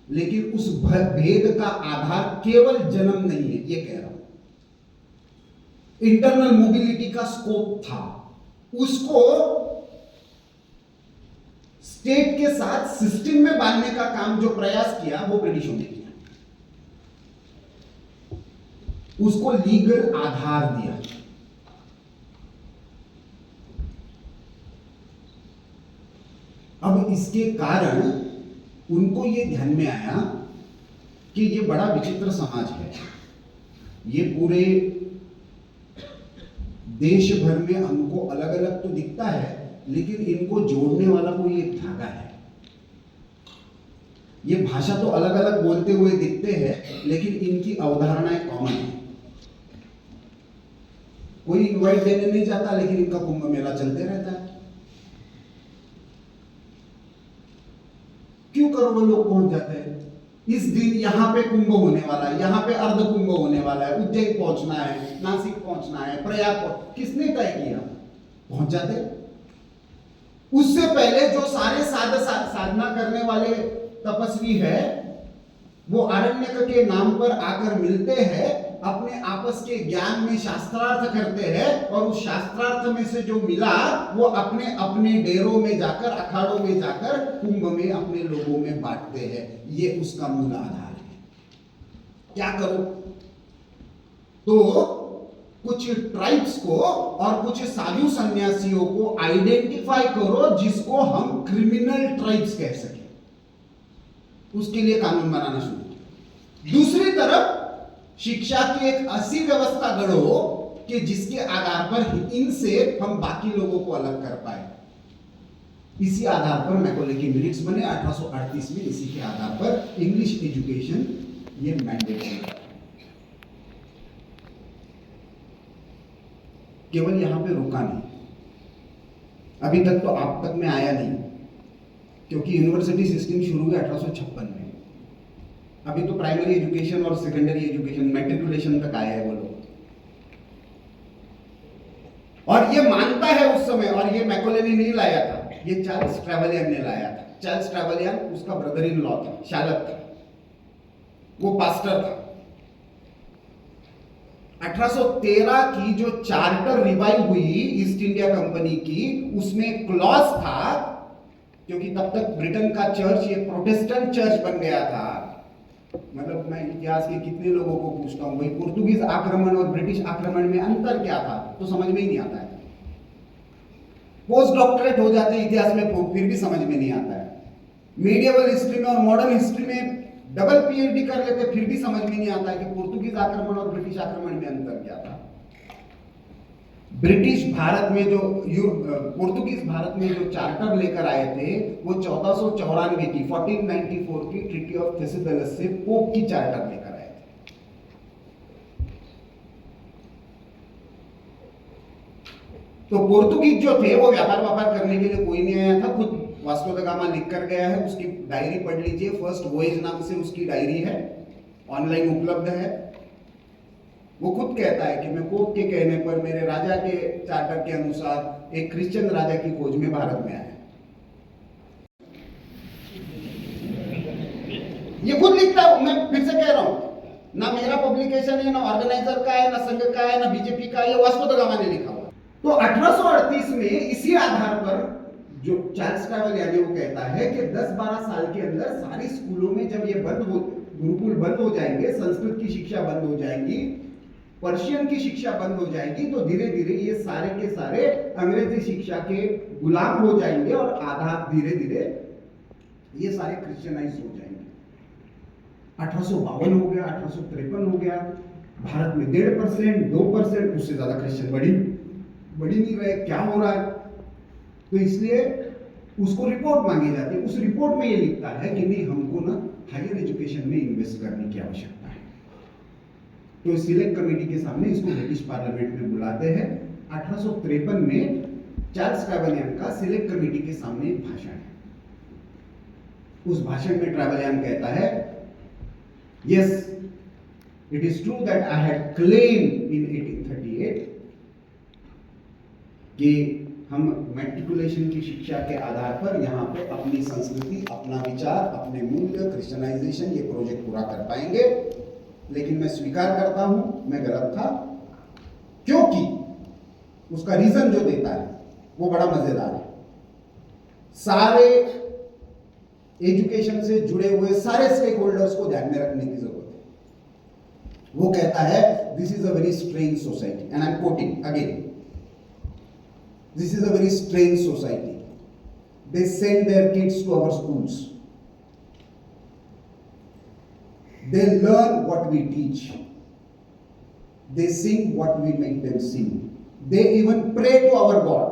Speaker 1: लेकिन उस भेद का आधार केवल जन्म नहीं है, ये कह रहा हूं। इंटरनल मोबिलिटी का स्कोप था, उसको स्टेट के साथ सिस्टम में बांधने का काम जो प्रयास किया वो ब्रिटिशों ने किया, उसको लीगल आधार दिया। अब इसके कारण उनको ये ध्यान में आया कि ये बड़ा विचित्र समाज है, ये पूरे देश भर में हमको अलग अलग तो दिखता है, लेकिन इनको जोड़ने वाला कोई एक धागा है। ये भाषा तो अलग अलग बोलते हुए दिखते हैं, लेकिन इनकी अवधारणाएं कॉमन है। कोई इनवाइट देने नहीं जाता, लेकिन इनका कुंभ मेला चलते रहता है। क्यों करोड़ों लोग पहुंच जाते हैं? इस दिन यहां पे कुंभ होने वाला है, यहां पे अर्ध कुंभ होने वाला है, उज्जैन पहुंचना है, नासिक पहुंचना है, प्रयाग किसने तय किया? पहुंच जाते। उससे पहले जो सारे साधना करने वाले तपस्वी है, वो आरण्यक के नाम पर आकर मिलते हैं, अपने आपस के ज्ञान में शास्त्रार्थ करते हैं, और उस शास्त्रार्थ में से जो मिला वो अपने अपने डेरों में जाकर, अखाड़ों में जाकर कुंभ में अपने लोगों में बांटते हैं। ये उसका मूल आधार है। क्या करो? तो कुछ ट्राइब्स को और कुछ साधु सन्यासियों को आइडेंटिफाई करो जिसको हम क्रिमिनल ट्राइब्स कह सके, उसके लिए कानून बनाना शुरू। दूसरी तरफ शिक्षा की एक ऐसी व्यवस्था गढ़ो कि जिसके आधार पर इनसे हम बाकी लोगों को अलग कर पाए। इसी आधार पर मैकॉले की मिनट्स बने 1838 में। इसी के आधार पर इंग्लिश एजुकेशन ये मैंडेटरी। केवल यहां पे रुका नहीं, अभी तक तो आप तक में आया नहीं, क्योंकि यूनिवर्सिटी सिस्टम शुरू हुआ 1856 में। अभी तो प्राइमरी एजुकेशन और सेकेंडरी एजुकेशन, मैट्रिकुलेशन तक आया है वो लोग। और ये मानता है उस समय, और ये मैकॉले ने नहीं लाया था, ये चार्ल्स ट्रेवलियन ने लाया था। चार्ल्स ट्रेवलियन उसका ब्रदर इन लॉ था, शालक था, वो पास्टर था। 1813 की जो चार्टर रिवाइव हुई ईस्ट इंडिया कंपनी की, उसमें क्लॉज था, क्योंकि तब तक ब्रिटेन का चर्च ये प्रोटेस्टेंट चर्च बन गया था। मतलब मैं इतिहास के कितने लोगों को पूछता हूं, भाई पुर्तगाली आक्रमण और ब्रिटिश आक्रमण में अंतर क्या था, तो समझ में ही नहीं आता है। पोस्ट डॉक्टरेट हो जाते इतिहास में, फिर भी समझ में नहीं आता है। मीडिएवल हिस्ट्री में और मॉडर्न हिस्ट्री में डबल पीएचडी कर लेते, फिर भी समझ में नहीं आता है कि पुर्तगाली आक्रमण और ब्रिटिश आक्रमण में अंतर क्या था। ब्रिटिश भारत में जो पुर्तगाली भारत में जो चार्टर लेकर आए थे, वो 1494 की 1494 की ट्रीटी ऑफ थेसिडलस से पोप की चार्टर लेकर आए थे। तो पुर्तगाली जो थे वो व्यापार करने के लिए कोई नहीं आया था, खुद वास्को द गामा लिख कर गया है। उसकी डायरी पढ़ लीजिए, फर्स्ट वॉयज नाम से उसकी डायरी है, ऑनलाइन उपलब्ध है। वो खुद कहता है कि मैं पोप के कहने पर मेरे राजा के चार्टर के अनुसार एक क्रिश्चियन राजा की खोज में भारत में आया। ये खुद लिखता है। मैं फिर से कह रहा हूं, ना मेरा पब्लिकेशन है, ना ऑर्गेनाइजर का है, ना संघ का है, ना बीजेपी का है, ये वास्को द गामा ने लिखा हुआ। तो 1838 में इसी आधार पर जो चार्ल्स ट्रेवलियन है वो कहता है कि 10-12 साल के अंदर सारी स्कूलों में जब ये गुरुकुल बंद हो जाएंगे, संस्कृत की शिक्षा बंद हो जाएगी, पर्शियन की शिक्षा बंद हो जाएगी, तो धीरे धीरे ये सारे के सारे अंग्रेजी शिक्षा के गुलाम हो जाएंगे और आधा धीरे धीरे ये सारे क्रिश्चियनाइज हो जाएंगे। 1852 हो गया, 1853 हो गया, भारत में 1.5%, 2%, उससे ज्यादा क्रिश्चियन बढ़ी नहीं रहे। क्या हो रहा है? तो इसलिए उसको रिपोर्ट मांगी जाती है। उस रिपोर्ट में ये लिखता है कि नहीं, हमको ना हायर एजुकेशन में इन्वेस्ट करने की आवश्यकता है। तो सिलेक्ट कमेटी के सामने इसको ब्रिटिश पार्लियामेंट में बुलाते हैं। 1853 में चार्ल्स ट्रेवलियन का सिलेक्ट कमेटी के सामने एक भाषण है। उस भाषण में ट्रेवलियन कहता है, yes it is true that I had claim in 1838 कि हम मेट्रिकुलेशन की शिक्षा के आधार पर यहाँ पे अपनी संस्कृति, अपना विचार, अपने मूल्य, क्रिश्चियनाइजेशन, ये प्रोजेक्ट पूरा कर पाएंगे। लेकिन मैं स्वीकार करता हूं मैं गलत था, क्योंकि उसका रीजन जो देता है वो बड़ा मजेदार है। सारे एजुकेशन से जुड़े हुए सारे स्टेक होल्डर्स को ध्यान में रखने की जरूरत है। वो कहता है this is a very strange society, and I am quoting again, this is a very strange society. They send their kids to our schools. They learn what we teach. They sing what we make them sing. They even pray to our God.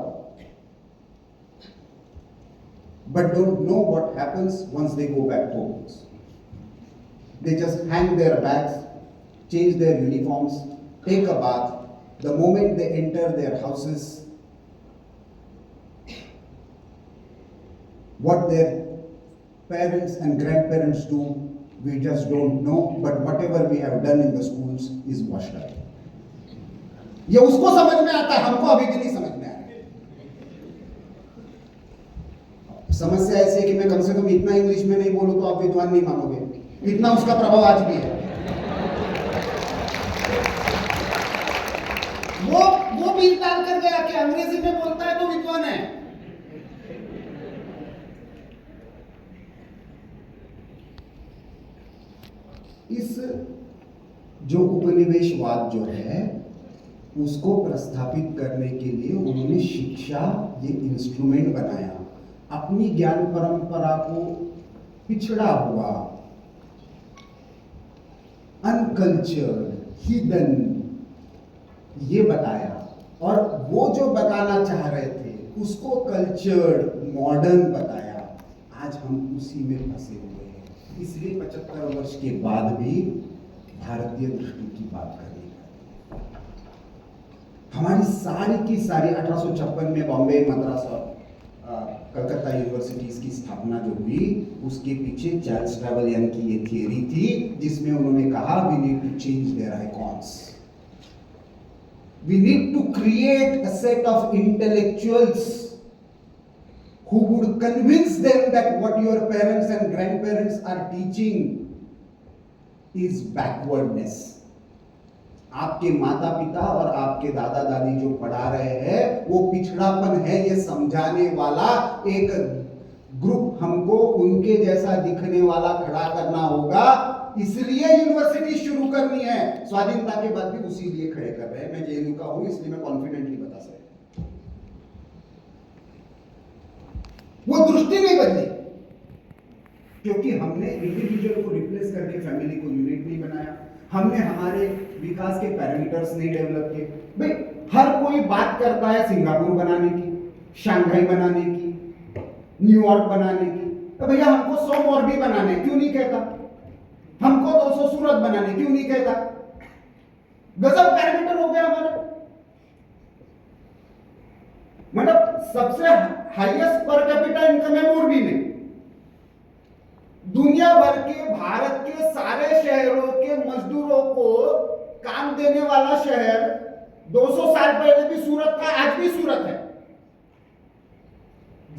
Speaker 1: But don't know what happens once they go back home. They just hang their bags, change their uniforms, take a bath. The moment they enter their houses, what their parents and grandparents do, we just don't know, but whatever we have done in the schools is washed out. ये उसको समझ में आता है, हमको अभी भी नहीं समझ में आया। समस्या ऐसी है कि मैं कम से कम इतना इंग्लिश में नहीं बोलूं तो आप विद्वान नहीं मानोगे, इतना उसका प्रभाव आज भी है। वो भी इंकार कर गया कि अंग्रेजी में बोलता है तो विद्वान है। इस जो उपनिवेशवाद जो है उसको प्रस्थापित करने के लिए उन्होंने शिक्षा ये इंस्ट्रूमेंट बनाया। अपनी ज्ञान परंपरा को पिछड़ा हुआ, अनकल्चर्ड, हिडन ये बताया, और वो जो बताना चाह रहे थे उसको कल्चर्ड, मॉडर्न बताया। आज हम उसी में फंसे हुए। इसलिए 75 वर्ष के बाद भी भारतीय दृष्टि की बात करनी है। हमारी सारी की सारी 1856 में बॉम्बे, मद्रास और कलकत्ता यूनिवर्सिटीज की स्थापना जो हुई, उसके पीछे चार्ल्स ट्रेवलियन की ये थियरी थी, जिसमें उन्होंने कहा we need to change their icons, we need to create a set of intellectuals who would convince them that what your parents and grandparents are teaching is backwardness. आपके माता पिता और आपके दादा दादी जो पढ़ा रहे हैं वो पिछड़ापन है, ये समझाने वाला एक ग्रुप हमको उनके जैसा दिखने वाला खड़ा करना होगा। इसलिए यूनिवर्सिटी शुरू करनी है। स्वाधीनता के बाद भी उसी लिए खड़े कर रहे हैं। मैं जेएनयू का हूं इसलिए मैं कॉन्फिडेंटली बता सकता हूं, वो दृष्टि नहीं बदली, क्योंकि हमने इंडिविजुअल को रिप्लेस करके फैमिली को यूनिट नहीं बनाया। हमने हमारे विकास के पैरामीटर्स नहीं डेवलप किए। भाई हर कोई बात करता है सिंगापुर बनाने की, शंघाई बनाने की, न्यूयॉर्क बनाने की, तो भैया हमको 100 मॉर्बी बनाने क्यों नहीं कहता? हमको 200 सूरत बनाने क्यों नहीं कहता? गजब पैरामीटर हो गया हमारा। मतलब सबसे हाईएस्ट पर कैपिटा इनकम है मोरबी में। दुनिया भर के भारत के सारे शहरों के मजदूरों को काम देने वाला शहर 200 साल पहले भी सूरत था, आज भी सूरत है।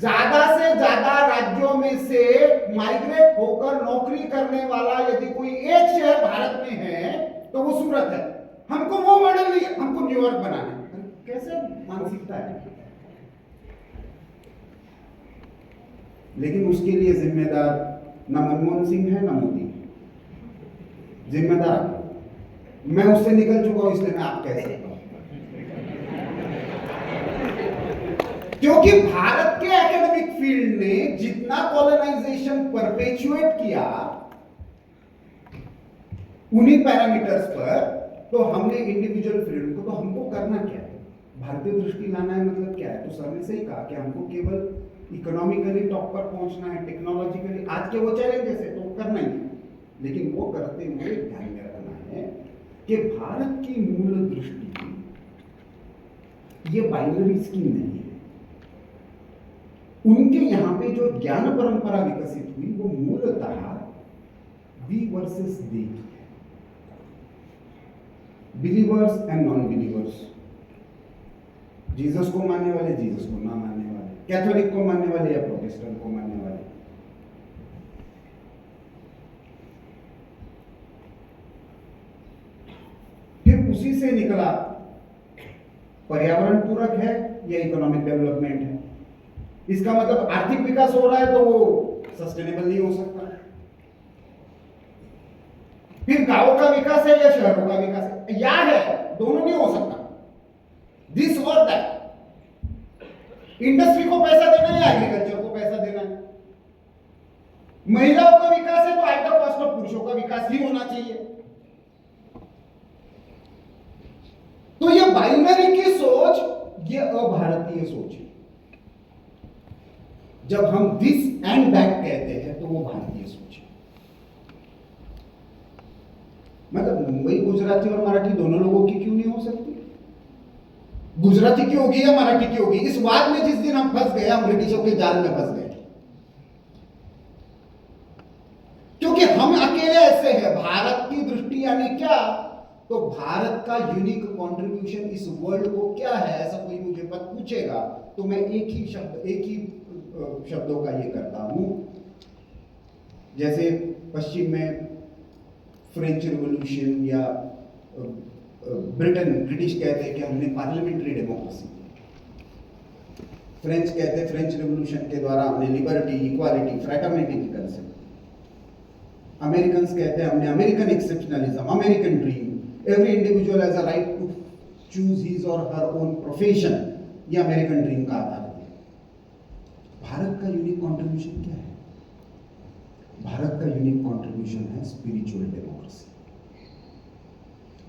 Speaker 1: ज्यादा से ज्यादा राज्यों में से माइग्रेट होकर नौकरी करने वाला यदि कोई एक शहर भारत में है तो वो सूरत है। हमको वो मॉडल नहीं, हमको न्यूयॉर्क बनाना है। कैसे मानसिकता है? लेकिन उसके लिए जिम्मेदार ना मनमोहन सिंह है ना मोदी। जिम्मेदार मैं उससे निकल चुका हूं, इसलिए मैं आप कह सकता हूं। क्योंकि भारत के एकेडमिक फील्ड ने जितना कॉलोनाइजेशन परपेचुएट किया उन्हीं पैरामीटर्स पर, तो हमने इंडिविजुअल फील्ड को, तो हमको करना क्या है? भारतीय दृष्टि लाना है। मतलब क्या है? तो सर ने सही कहा कि हमको केवल इकोनॉमिकली टॉप पर पहुंचना है, टेक्नोलॉजिकली आज के वो चैलेंजेस है तो करना ही है। लेकिन वो करते हुए ध्यान में रखना है कि भारत की मूल दृष्टि ये बाइनरी स्कीम नहीं है। उनके यहां पे जो ज्ञान परंपरा विकसित हुई वो मूलतः V versus they, believers and non believers. Jesus को मानने वाले, जीसस को ना मानने वाले, कैथोलिक को मानने वाले या प्रोटेस्टेंट को मानने वाले। फिर उसी से निकला पर्यावरण पूरक है या इकोनॉमिक डेवलपमेंट है। इसका मतलब आर्थिक विकास हो रहा है तो वो सस्टेनेबल नहीं हो सकता। फिर गांवों का विकास है या शहरों का विकास है, या है, दोनों नहीं हो सकता, दिस और दैट। इंडस्ट्री को पैसा देना है या एग्रीकल्चर को पैसा देना है। महिलाओं का विकास है तो एट द कॉस्ट ऑफ पुरुषों का विकास ही होना चाहिए। तो ये बाइनरी की सोच, ये अभारतीय सोच है। जब हम दिस एंड दैट कहते हैं तो वो भारतीय सोच है। मतलब मुंबई गुजराती और मराठी दोनों लोगों की क्यों नहीं हो सकती? गुजराती की होगी या मराठी की होगी? इस वाद में जिस दिन हम फंस गए, हम ब्रिटिशों के जाल में फंस गए, क्योंकि हम अकेले ऐसे हैं। भारत की दृष्टि यानी क्या? तो भारत का यूनिक कंट्रीब्यूशन इस वर्ल्ड को क्या है, ऐसा कोई मुझे पूछेगा तो मैं एक ही शब्दों का ये करता हूं। जैसे पश्चिम में फ्रेंच रिवॉल्यूशन या ब्रिटिश कहते हैं कि हमने पार्लियामेंट्री डेमोक्रेसी, फ्रेंच कहते हैं फ्रेंच रिवॉल्यूशन के द्वारा हमने लिबर्टी, इक्वालिटी, फ्रैटर्निटी की कंसेप्ट। अमेरिकन कहते हैं हमने American exceptionalism, American dream, every individual has a right to choose his or her own profession, ये अमेरिकन ड्रीम का आधार है। भारत का यूनिक कंट्रीब्यूशन क्या है? भारत का यूनिक कंट्रीब्यूशन है स्पिरिचुअल डेमोक्रेसी।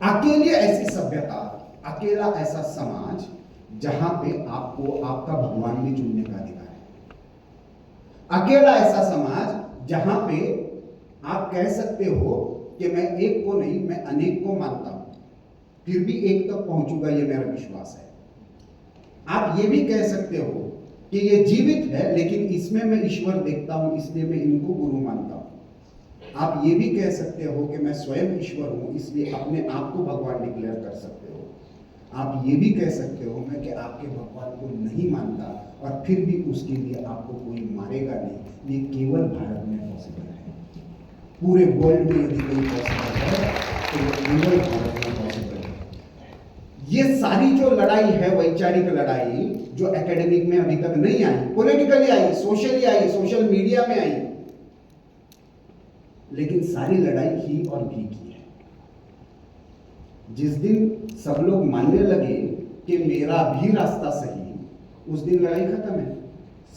Speaker 1: अकेली ऐसी सभ्यता, अकेला ऐसा समाज जहां पे आपको आपका भगवान भी चुनने का अधिकार है। अकेला ऐसा समाज जहां पे आप कह सकते हो कि मैं एक को नहीं, मैं अनेक को मानता हूं, फिर भी एक तक पहुंचूंगा, ये मेरा विश्वास है। आप ये भी कह सकते हो कि ये जीवित है लेकिन इसमें मैं ईश्वर देखता हूं, इसलिए मैं इनको गुरु मानता हूं। आप ये भी कह सकते हो कि मैं स्वयं ईश्वर हूं, इसलिए अपने आप को भगवान डिक्लेयर कर सकते हो। आप ये भी कह सकते हो मैं कि आपके भगवान को नहीं मानता और फिर भी उसके लिए आपको कोई मारेगा नहीं। ये केवल भारत में पॉसिबल है। पूरे वर्ल्ड में यदि कोई पॉसिबल है तो केवल भारत में पॉसिबल है। ये सारी जो लड़ाई है, वैचारिक लड़ाई, जो एकेडमिक में अभी तक नहीं आई, पॉलिटिकली आई, सोशली आई, सोशल मीडिया में आई, लेकिन सारी लड़ाई ही और भी की है। जिस दिन सब लोग मानने लगे कि मेरा भी रास्ता सही, उस दिन लड़ाई खत्म है।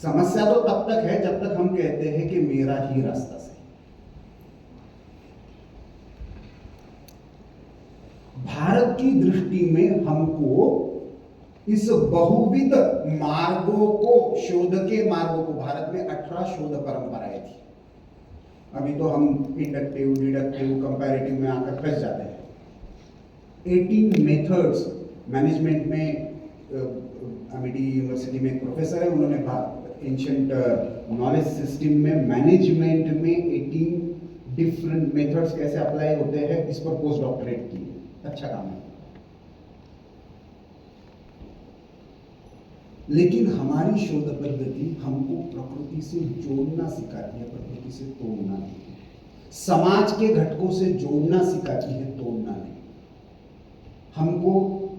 Speaker 1: समस्या तो तब तक है जब तक हम कहते हैं कि मेरा ही रास्ता सही। भारत की दृष्टि में हमको इस बहुविध मार्गों को, शोध के मार्गों को, भारत में 18 शोध परंपराएं थी। अभी तो हम इंडक्टिव, डिडक्टिव, कंपैरेटिव में आकर फंस जाते हैं। 18 मेथड्स मैनेजमेंट में, अमिटी यूनिवर्सिटी में एक प्रोफेसर है, उन्होंने एंशिएंट नॉलेज सिस्टम में मैनेजमेंट में 18 डिफरेंट मेथड्स कैसे अप्लाई होते हैं इस पर पोस्ट डॉक्टरेट की। अच्छा काम है। लेकिन हमारी शोध पद्धति हमको प्रकृति से जोड़ना सिखाती है, प्रकृति से तोड़ना नहीं। समाज के घटकों से जोड़ना सिखाती है, तोड़ना नहीं। हमको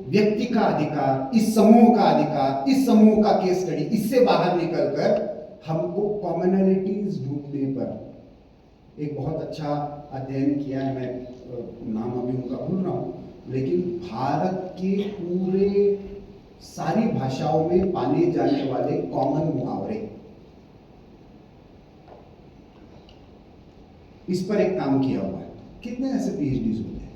Speaker 1: व्यक्ति का अधिकार, इस समूह का अधिकार, इस समूह का केस स्टडी, इससे बाहर निकलकर हमको कॉमनैलिटीज ढूंढने पर एक बहुत अच्छा अध्ययन किया है। मैं नाम अभी उनका भूल रहा हूं, लेकिन भारत के पूरे सारी भाषाओं में पाने जाने वाले कॉमन मुहावरे, इस पर एक काम किया हुआ है। कितने ऐसे पीएचडीज होते हैं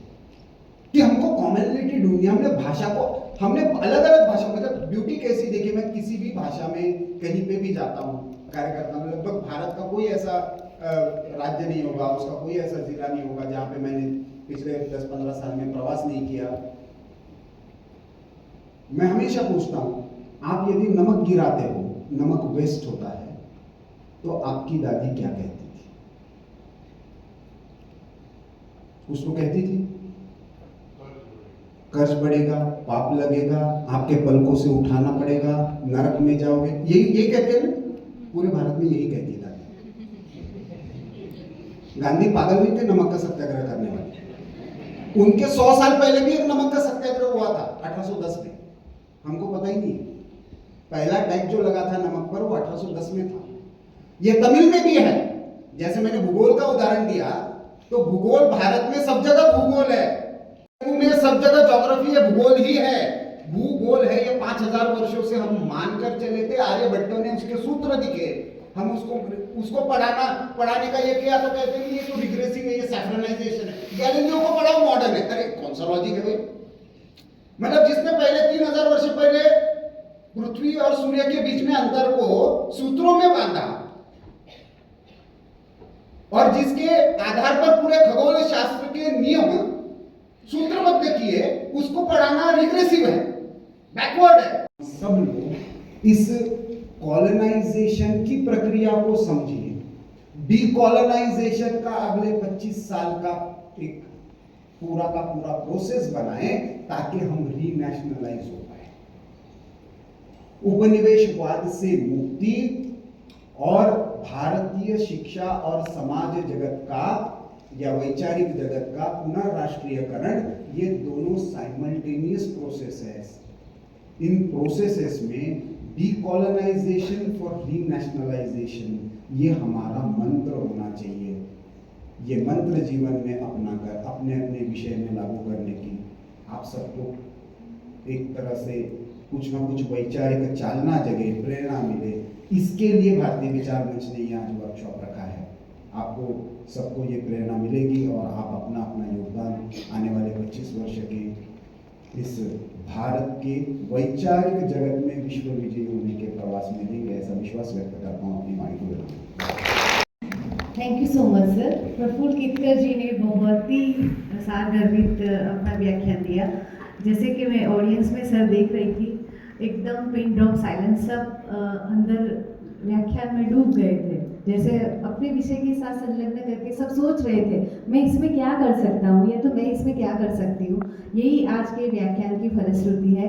Speaker 1: कि हमको कॉमनैलिटी ढूंढनी। हमने भाषा को, हमने अलग अलग भाषा, मतलब ब्यूटी कैसी देखी, मैं किसी भी भाषा में कहीं पे भी जाता हूँ, कार्य करता हूँ, लगभग भारत का कोई ऐसा राज्य नहीं होगा, उसका कोई ऐसा जिला नहीं होगा जहां पे मैंने पिछले 10-15 साल में प्रवास नहीं किया। मैं हमेशा पूछता हूं, आप यदि नमक गिराते हो, नमक वेस्ट होता है, तो आपकी दादी क्या कहती थी? उसको कहती थी कर्ज बढ़ेगा, पाप लगेगा, आपके पलकों से उठाना पड़ेगा, नरक में जाओगे। यही कहते हैं ना, पूरे भारत में यही कहती था। गांधी पागल नहीं थे नमक का सत्याग्रह करने वाले। उनके 100 साल पहले भी एक नमक का सत्याग्रह हुआ था 1810 में, हमको पता ही नहीं। पहला टैक्स जो लगा था नमक पर वो 1810 में था। ये तमिल में भी है। जैसे मैंने भूगोल का उदाहरण दिया, तो भूगोल भारत में सब जगह भूगोल है, में सब जगह ज्योग्राफी है, भूगोल ही है, भूगोल है। ये 5000 वर्षों से हम मानकर चले थे, आर्यभट्ट ने उसके सूत्र दिखे, हम उसको पढ़ाने का ये किया तो कहते हैं ये तो रिग्रेसिव है, ये सैफ्रनाइजेशन है। गैलीलियो को पढ़ाओ मॉडर्न है। अरे कौन सा लॉजिक है भाई? मतलब जिसने पहले 3000 वर्ष पहले पृथ्वी और सूर्य के बीच में अंतर को सूत्रों में बांधा और जिसके आधार पर पूरे खगोल शास्त्र के नियम सूत्रबद्ध किए, उसको पढ़ाना रिग्रेसिव है, बैकवर्ड है। सब लोग इस कॉलोनाइजेशन की प्रक्रिया को समझिए, डीकॉलोनाइजेशन का अगले 25 साल का एक पूरा का पूरा प्रोसेस बनाएं ताकि हम रीनेशनलाइज हो पाए। उपनिवेशवाद से मुक्ति और भारतीय शिक्षा और समाज जगत का या वैचारिक जगत का पुनः राष्ट्रीयकरण, ये दोनों साइमल्टेनियस प्रोसेस है। इन प्रोसेसेस में डीकॉलोनाइजेशन फॉर रीनेशनलाइजेशन ये हमारा मंत्र होना चाहिए। ये मंत्र जीवन में अपनाकर अपने अपने विषय में लागू करने की आप सबको एक तरह से कुछ ना कुछ वैचारिक चालना जगे, प्रेरणा मिले। इसके लिए भारतीय विचार मंच ने यहाँ जो वर्कशॉप रखा है, आपको सबको ये प्रेरणा मिलेगी और आप अपना अपना योगदान आने वाले 25 वर्ष के इस भारत के वैचारिक जगत में विश्व विजयी होने के प्रवास में देंगे, ऐसा विश्वास व्यक्त करता हूँ अपनी वाणी को विराम।
Speaker 2: Thank you so much sir. Prafulla Ketkar ji ने बहुत ही सारगर्भित अपना व्याख्यान दिया। जैसे कि मैं ऑडियंस में सर देख रही थी, एकदम पिन ड्रॉप साइलेंस, सब अंदर व्याख्यान में डूब गए थे, जैसे अपने विषय के साथ संलग्न करके सब सोच रहे थे मैं इसमें क्या कर सकता हूँ, या तो मैं इसमें क्या कर सकती हूँ। यही आज के व्याख्यान की फलश्रुति है।